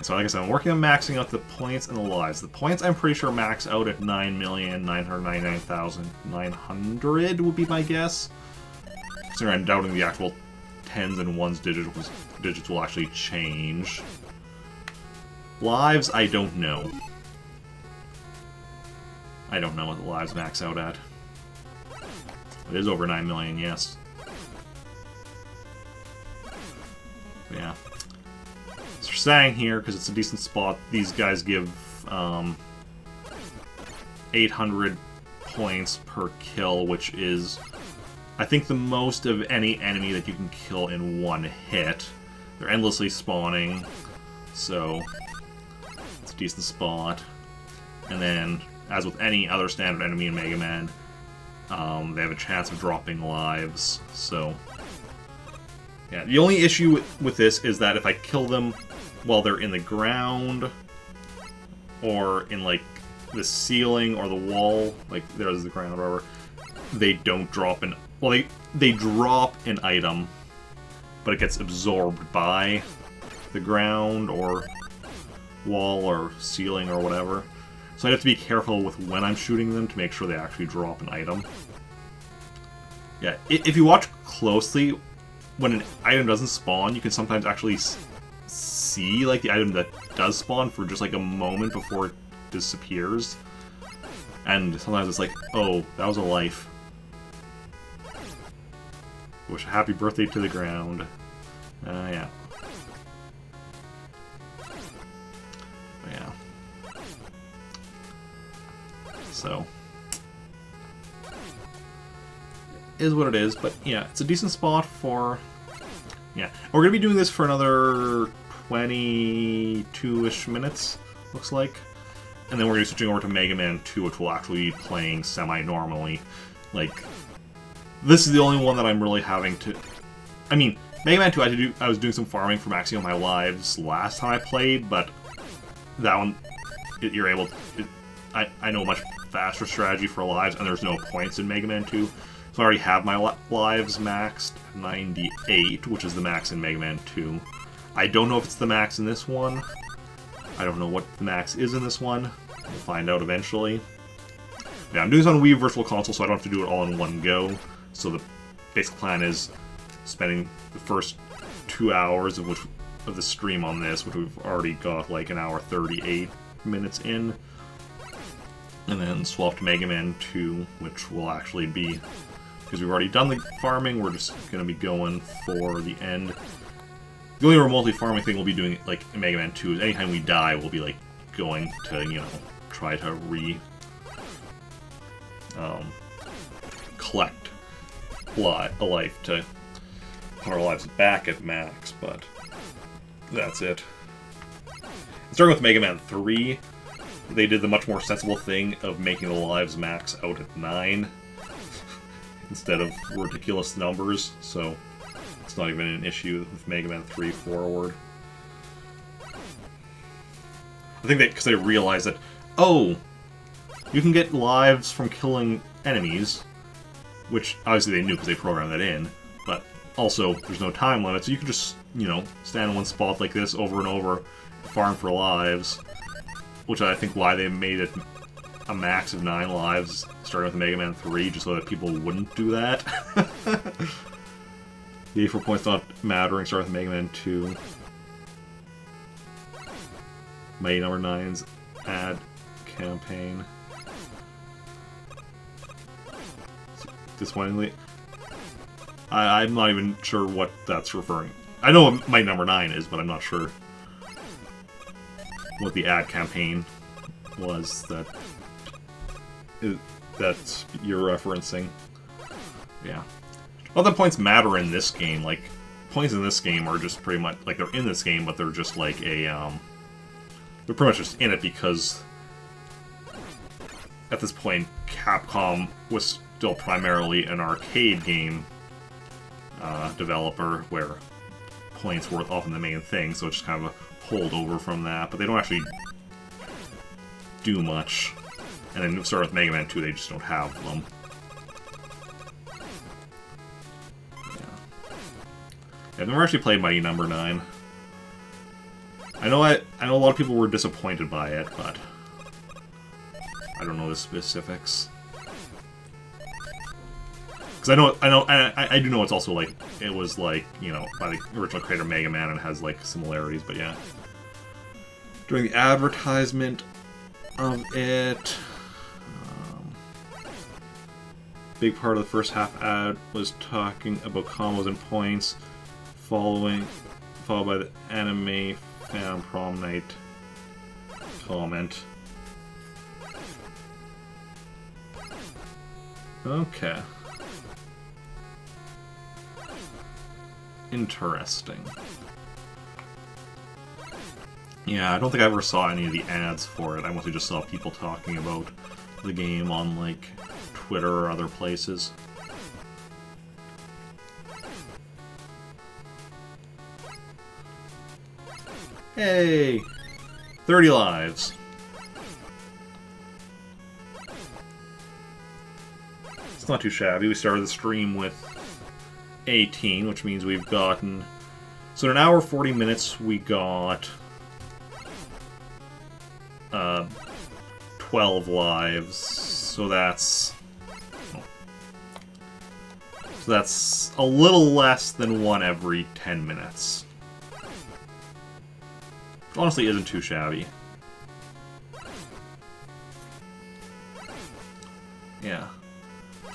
So like I said, I'm working on maxing out the points and the lives. The points I'm pretty sure max out at 9,999,900 would be my guess. Considering I'm doubting the actual tens and ones digits will actually change. Lives, I don't know. I don't know what the lives max out at. It is over 9 million, yes. But yeah. So we're staying here because it's a decent spot. These guys give 800 points per kill, which is, I think, the most of any enemy that you can kill in one hit. They're endlessly spawning, so it's a decent spot. And then, as with any other standard enemy in Mega Man, they have a chance of dropping lives, so... Yeah, the only issue with this is that if I kill them while they're in the ground, or in, like, the ceiling or the wall, like, there's the ground or whatever, they don't drop an... Well, they drop an item, but it gets absorbed by the ground or wall or ceiling or whatever. So I have to be careful with when I'm shooting them to make sure they actually drop an item. Yeah, if you watch closely, when an item doesn't spawn, you can sometimes actually see, like, the item that does spawn for just, like, a moment before it disappears. And sometimes it's like, oh, that was a life. Wish a happy birthday to the ground. Yeah. But yeah. So... is what it is, but yeah, it's a decent spot for... Yeah, we're going to be doing this for another 22-ish minutes, looks like. And then we're going to be switching over to Mega Man 2, which will actually be playing semi-normally. Like, this is the only one that I'm really having to... I mean, Mega Man 2, I was doing some farming for maxing out my lives last time I played, but that one, you're able to... I know a much faster strategy for lives, and there's no points in Mega Man 2. So I already have my lives maxed, 98, which is the max in Mega Man 2. I don't know if it's the max in this one. I don't know what the max is in this one. We'll find out eventually. Yeah, I'm doing this on Wii Virtual Console, so I don't have to do it all in one go. So the basic plan is spending the first 2 hours of the stream on this, which we've already got like an hour 38 minutes in. And then swap to Mega Man 2, which will actually be... Because we've already done the farming, we're just going to be going for the end. The only remotely farming thing we'll be doing, like, in Mega Man 2 is anytime we die, we'll be, like, going to, you know, try to collect a life to put our lives back at max, but that's it. Starting with Mega Man 3, they did the much more sensible thing of making the lives max out at 9. Instead of ridiculous numbers, so it's not even an issue with Mega Man 3 forward. I think that because they realized that, oh, you can get lives from killing enemies, which obviously they knew because they programmed that in, but also there's no time limit, so you can just, you know, stand in one spot like this over and over, farm for lives, which I think why they made it a max of 9 lives, starting with Mega Man 3, just so that people wouldn't do that. The 84 points not mattering, starting with Mega Man 2. Mighty Number 9's ad campaign. Disappointingly... I'm not even sure what that's referring. I know what my number 9 is, but I'm not sure what the ad campaign was that you're referencing. Yeah. Other points matter in this game. Like, points in this game are just pretty much like they're in this game, but they're just like a they're pretty much just in it because at this point Capcom was still primarily an arcade game developer where points were often the main thing, so it's just kind of a holdover from that, but they don't actually do much. And then starting with Mega Man 2, they just don't have them. Yeah, I've never actually played Mighty Number 9. I know a lot of people were disappointed by it, but I don't know the specifics. Because I do know it's also like, it was like, you know, by the original creator Mega Man and has like similarities, but yeah. During the advertisement of it, big part of the first half ad was talking about combos and points, followed by the anime fan prom night comment. Okay. Interesting. Yeah, I don't think I ever saw any of the ads for it. I mostly just saw people talking about the game on, like, Twitter or other places. Hey! 30 lives. It's not too shabby. We started the stream with 18, which means we've gotten... So in an hour 40 minutes, we got 12 lives. So that's a little less than one every 10 minutes. Honestly, isn't too shabby. Yeah.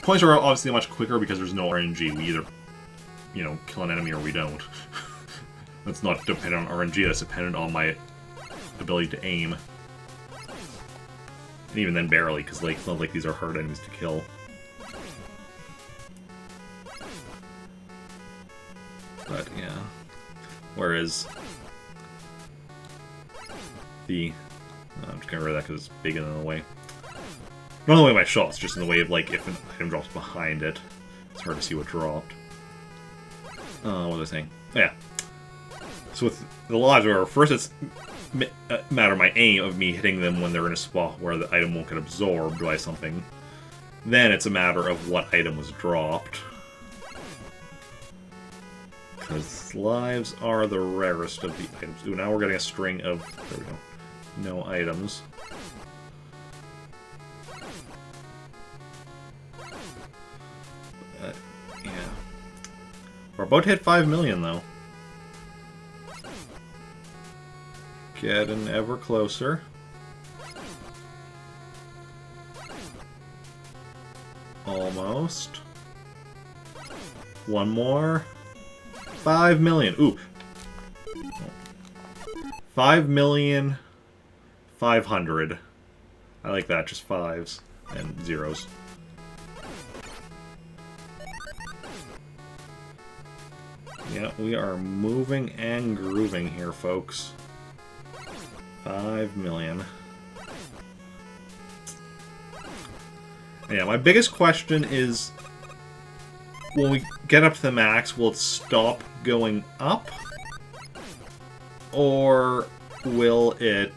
Points are obviously much quicker because there's no RNG. We either, you know, kill an enemy or we don't. That's not dependent on RNG, that's dependent on my ability to aim. And even then barely, because like, it's not like these are hard enemies to kill. But yeah. Whereas the... I'm just gonna rid of that because it's big in the way. Not in the way of my shots, just in the way of, like, if an item drops behind it, it's hard to see what dropped. What was I saying? Oh, yeah. So with the lives, where first it's a matter of my aim of me hitting them when they're in a spot where the item won't get absorbed by something. Then it's a matter of what item was dropped. Because lives are the rarest of the items. Ooh, now we're getting a string of... There we go. No items. But, yeah. We're about to hit 5 million, though. Getting ever closer. Almost. One more. 5 million. Ooh. 5,500,000. I like that, just fives and zeros. Yeah, we are moving and grooving here, folks. 5 million. Yeah, my biggest question is, when we get up to the max, will it stop going up? Or will it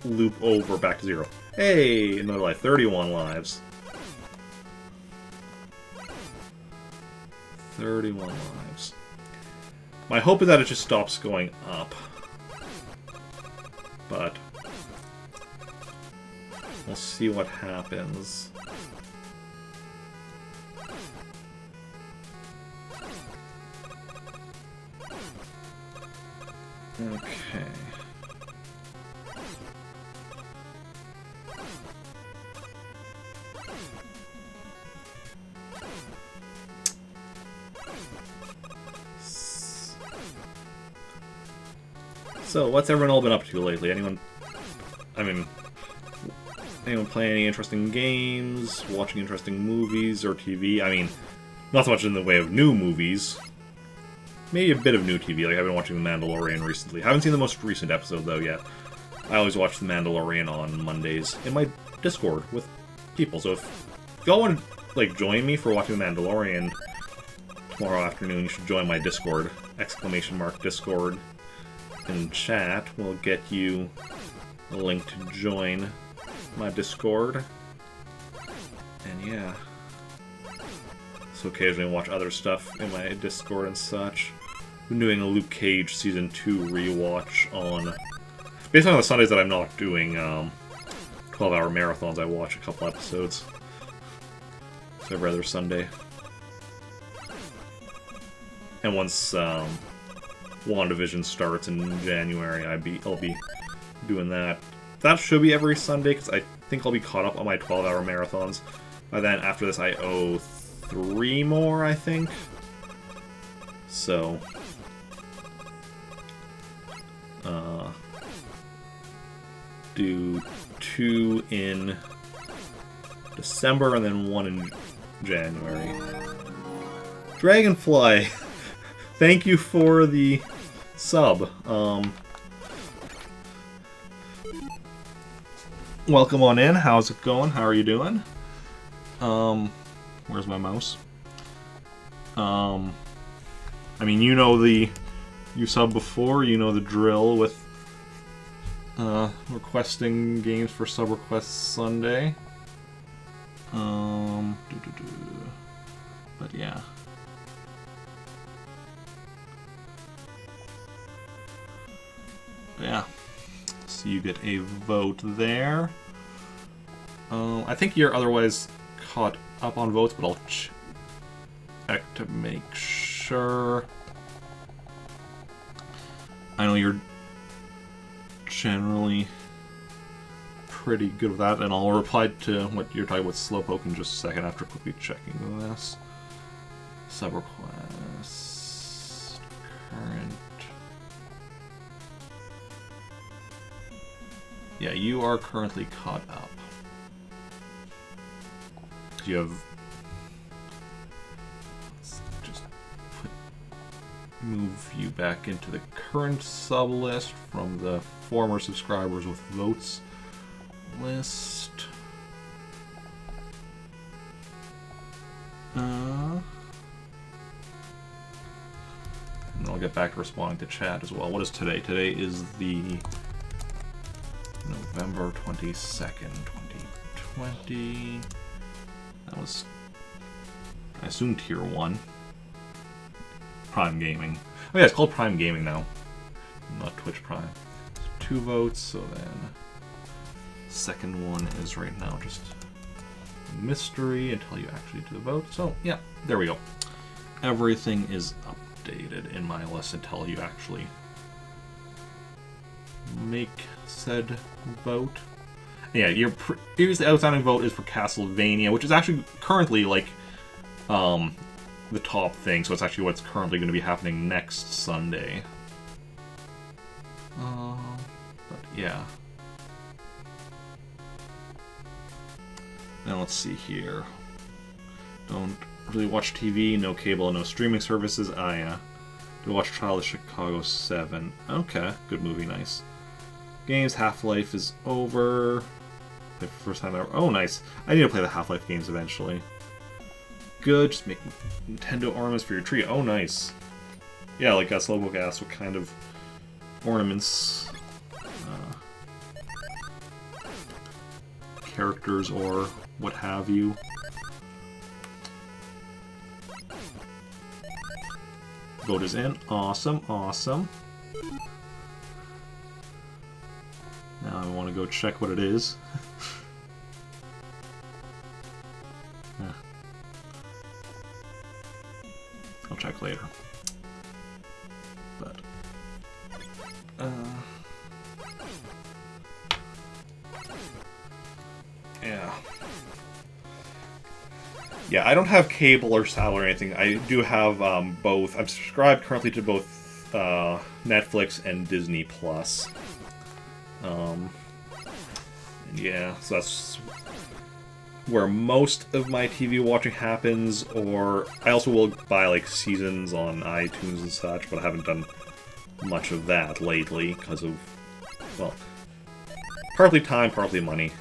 loop over back to 0? Hey, another life. 31 lives. 31 lives. My hope is that it just stops going up. But we'll see what happens. Okay. So, what's everyone all been up to lately? Anyone playing any interesting games, watching interesting movies or TV? I mean, not so much in the way of new movies. Maybe a bit of new TV, like I've been watching The Mandalorian recently. Haven't seen the most recent episode, though, yet. I always watch The Mandalorian on Mondays in my Discord with people, so if y'all want to, like, join me for watching The Mandalorian tomorrow afternoon, you should join my Discord, !Discord, in chat. We'll get you a link to join my Discord. And yeah. So occasionally watch other stuff in my Discord and such. Been doing a Luke Cage Season 2 rewatch on... Based on the Sundays that I'm not doing 12-hour marathons, I watch a couple episodes. So every other Sunday. And once WandaVision starts in January, I'll be doing that. That should be every Sunday, because I think I'll be caught up on my 12-hour marathons. By then, after this, I owe 3 more, I think. So... do 2 in December, and then 1 in January. Dragonfly! Thank you for the sub. Welcome on in. How's it going? How are you doing? Where's my mouse? I mean, you subbed before, you know the drill with requesting games for Sub Request Sunday. But yeah. Yeah. So you get a vote there. I think you're otherwise caught up on votes, but I'll check to make sure. I know you're generally pretty good with that, and I'll reply to what you're talking about Slowpoke in just a second after quickly checking this. Sub request current. Yeah, you are currently caught up. You have... Let's just move you back into the current sub list from the former subscribers with votes list. And I'll get back to responding to chat as well. What is today? Today is the November 22nd, 2020. That was, I assume, Tier 1. Prime Gaming. Oh yeah, it's called Prime Gaming now. Not Twitch Prime. So 2 votes, so then... Second one is right now just mystery until you actually do the vote. So, yeah, there we go. Everything is updated in my list until you actually make said vote. Yeah, your previously outstanding vote is for Castlevania, which is actually currently, like, the top thing, so it's actually what's currently going to be happening next Sunday. But yeah. Now let's see here. Don't really watch TV, no cable, no streaming services. Do watch Child of Chicago 7. Okay, good movie, nice. Games, Half-Life is over. The first time ever. Oh, nice. I need to play the Half-Life games eventually. Good, just make Nintendo ornaments for your tree. Oh, nice. Yeah, like Slowpoke asked what kind of ornaments, characters, or what have you. Vote is in. Awesome, awesome. Now I want to go check what it is. Yeah. I'll check later. But yeah. Yeah, I don't have cable or satellite or anything. I do have both. I'm subscribed currently to both Netflix and Disney Plus. Yeah, so that's where most of my TV watching happens, or I also will buy like seasons on iTunes and such, but I haven't done much of that lately because of, well, partly time, partly money.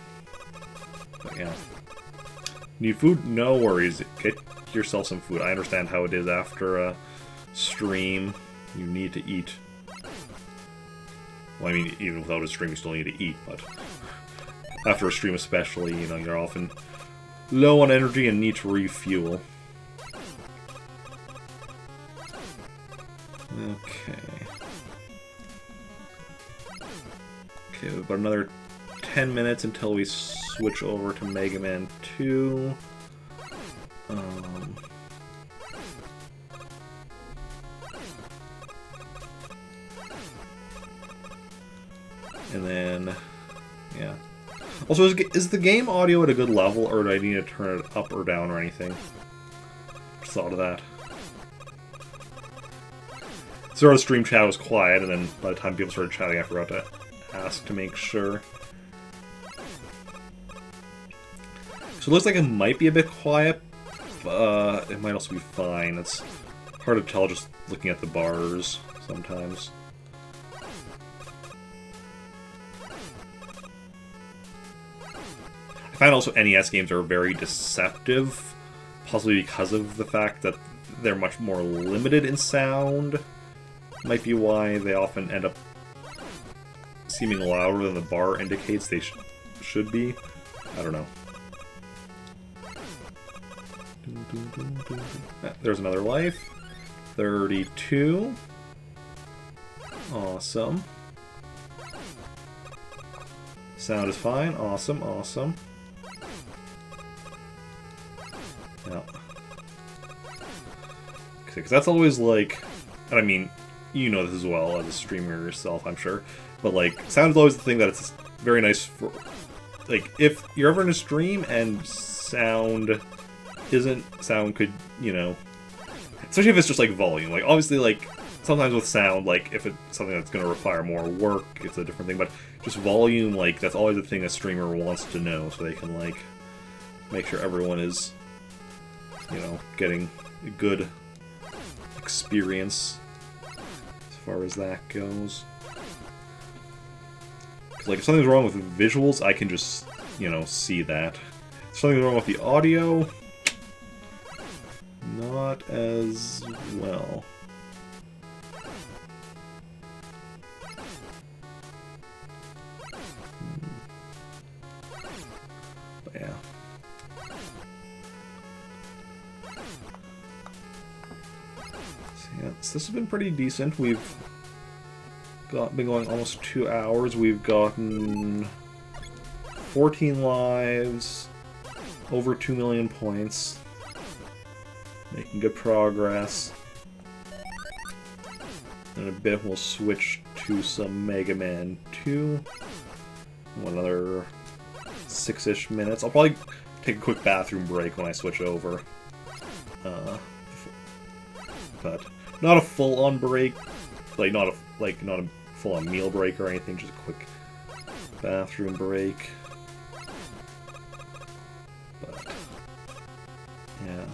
But yeah. Need food? No worries. Get yourself some food. I understand how it is after a stream. You need to eat. Well, I mean, even without a stream, you still need to eat, but after a stream especially, you know, you're often low on energy and need to refuel. Okay. Okay, we've got another 10 minutes until we switch over to Mega Man 2. And then, yeah. Also, is the game audio at a good level, or do I need to turn it up or down or anything? Just thought of that. So the stream chat was quiet, and then by the time people started chatting, I forgot to ask to make sure. So it looks like it might be a bit quiet, but it might also be fine. It's hard to tell just looking at the bars sometimes. I find also NES games are very deceptive, possibly because of the fact that they're much more limited in sound. Might be why they often end up seeming louder than the bar indicates they should be. I don't know. There's another life. 32. Awesome. Sound is fine. Awesome, awesome. Yeah. Because that's always like, and I mean, you know this as well as a streamer yourself, I'm sure, but like, sound is always the thing that it's very nice for, like, if you're ever in a stream and sound could, you know, especially if it's just like volume, like obviously like sometimes with sound, like if it's something that's going to require more work, it's a different thing, but just volume, like that's always the thing a streamer wants to know, so they can like make sure everyone is, you know, getting a good experience as far as that goes. 'Cause, like, if something's wrong with the visuals, I can just, you know, see that. If something's wrong with the audio, not as well. But yeah. Yeah, so this has been pretty decent. We've been going almost 2 hours. We've gotten 14 lives, over 2 million points. Making good progress. In a bit we'll switch to some Mega Man 2. Another 6-ish minutes. I'll probably take a quick bathroom break when I switch over. But not a full-on break, like not a full-on meal break or anything. Just a quick bathroom break. But yeah.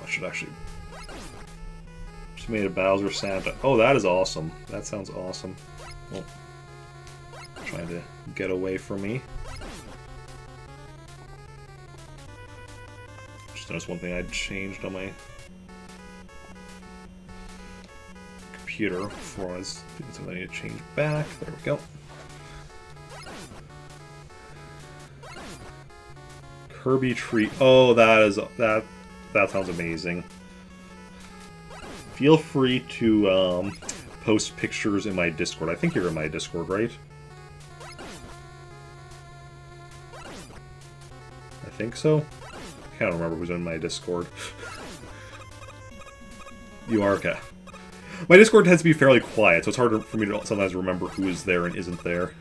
Should actually just made a Bowser Santa. Oh, that is awesome. That sounds awesome. Well, trying to get away from me. Just noticed one thing I'd changed on my computer before I was doing something I need to change back. There we go. Kirby Tree. Oh, that sounds amazing. Feel free to post pictures in my Discord. I think you're in my Discord, right? I think so. can't remember who's in my Discord. You are, okay. My Discord tends to be fairly quiet, so it's harder for me to sometimes remember who is there and isn't there.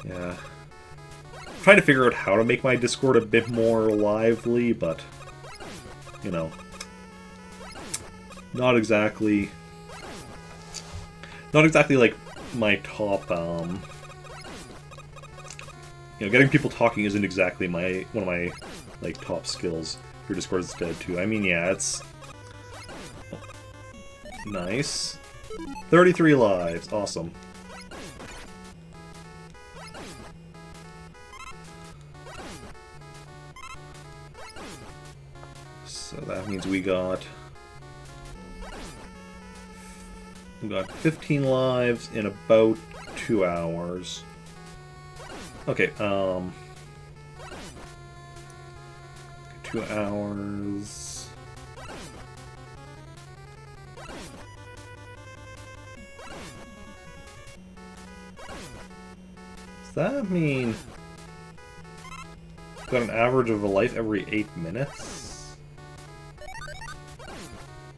Yeah. I'm trying to figure out how to make my Discord a bit more lively, but, you know, not exactly like my top, you know, getting people talking isn't exactly one of my, like, top skills. Your Discord is dead, too. I mean, yeah, it's nice. 33 lives. Awesome. So that means we got 15 lives in about 2 hours. Okay, 2 hours. Does that mean we've got an average of a life every 8 minutes?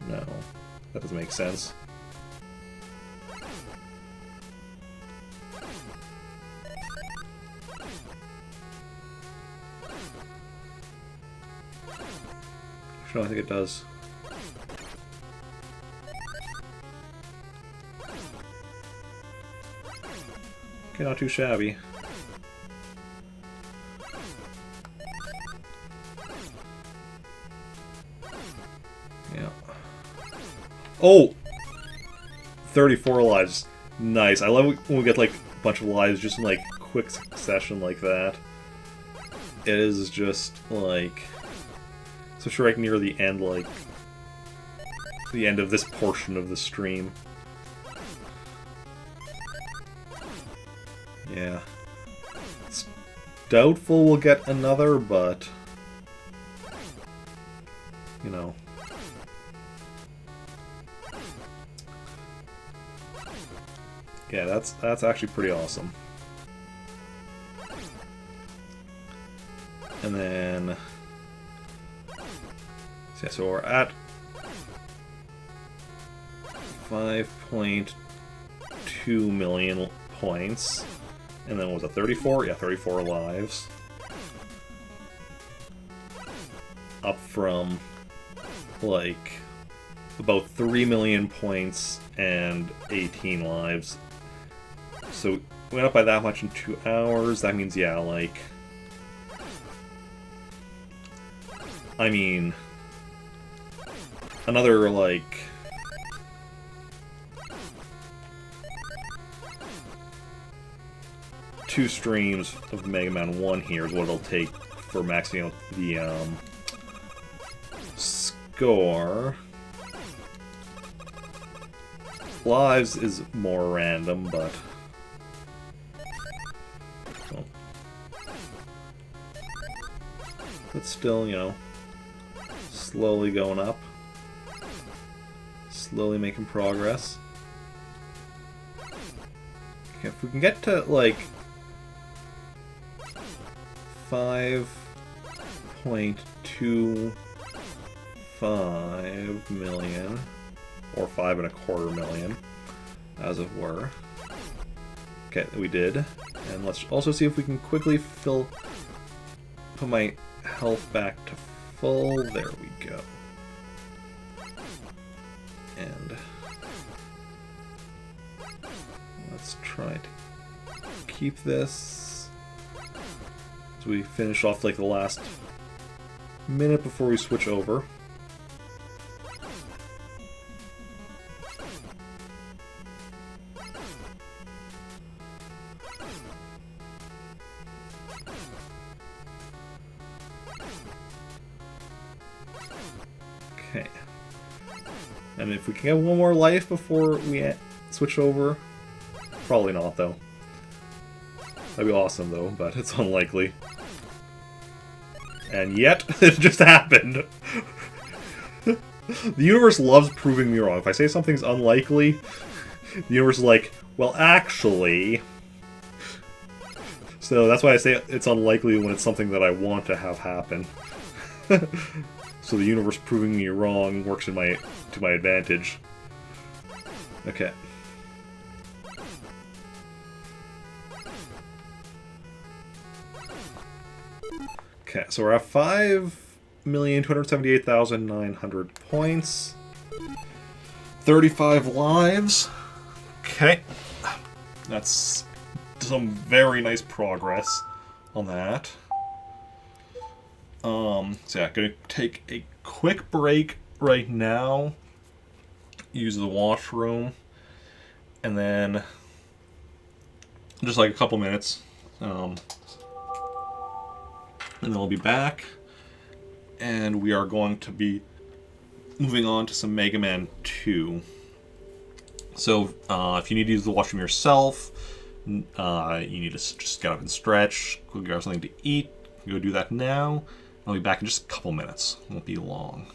No, that doesn't make sense. No, I think it does. Okay, not too shabby. Yeah. Oh! 34 lives. Nice. I love when we get, like, a bunch of lives just in, like, quick succession like that. It is just, like... especially right near the end, like, the end of this portion of the stream. Yeah. It's doubtful we'll get another, but... you know. Yeah, that's actually pretty awesome. And then... yeah, so we're at 5.2 million points. And then was it 34? Yeah, 34 lives. Up from, like, about 3 million points and 18 lives. So we went up by that much in 2 hours. That means, yeah, like... I mean... another, like... two streams of Mega Man 1 here is what it'll take for maxing out the, score. Lives is more random, but... well, but still, you know, slowly going up. Slowly making progress. Okay, if we can get to, like, 5.25 million, or 5.25 million, as it were. Okay, we did. And let's also see if we can quickly put my health back to full. There we go. And let's try to keep this as we finish off like the last minute before we switch over. Okay. And if we can get one more life before we switch over, probably not though. That'd be awesome though, but it's unlikely. And yet, it just happened. The universe loves proving me wrong. If I say something's unlikely, the universe is like, well, actually... So that's why I say it's unlikely when it's something that I want to have happen. So the universe proving me wrong works to my advantage. Okay. Okay, so we're at 5,278,900 points. 35 lives. Okay. That's some very nice progress on that. So yeah, gonna take a quick break right now. Use the washroom. And then just like a couple minutes. And then we'll be back. And we are going to be moving on to some Mega Man 2. So, if you need to use the washroom yourself, you need to just get up and stretch, go grab something to eat, go do that now. I'll be back in just a couple minutes. It won't be long.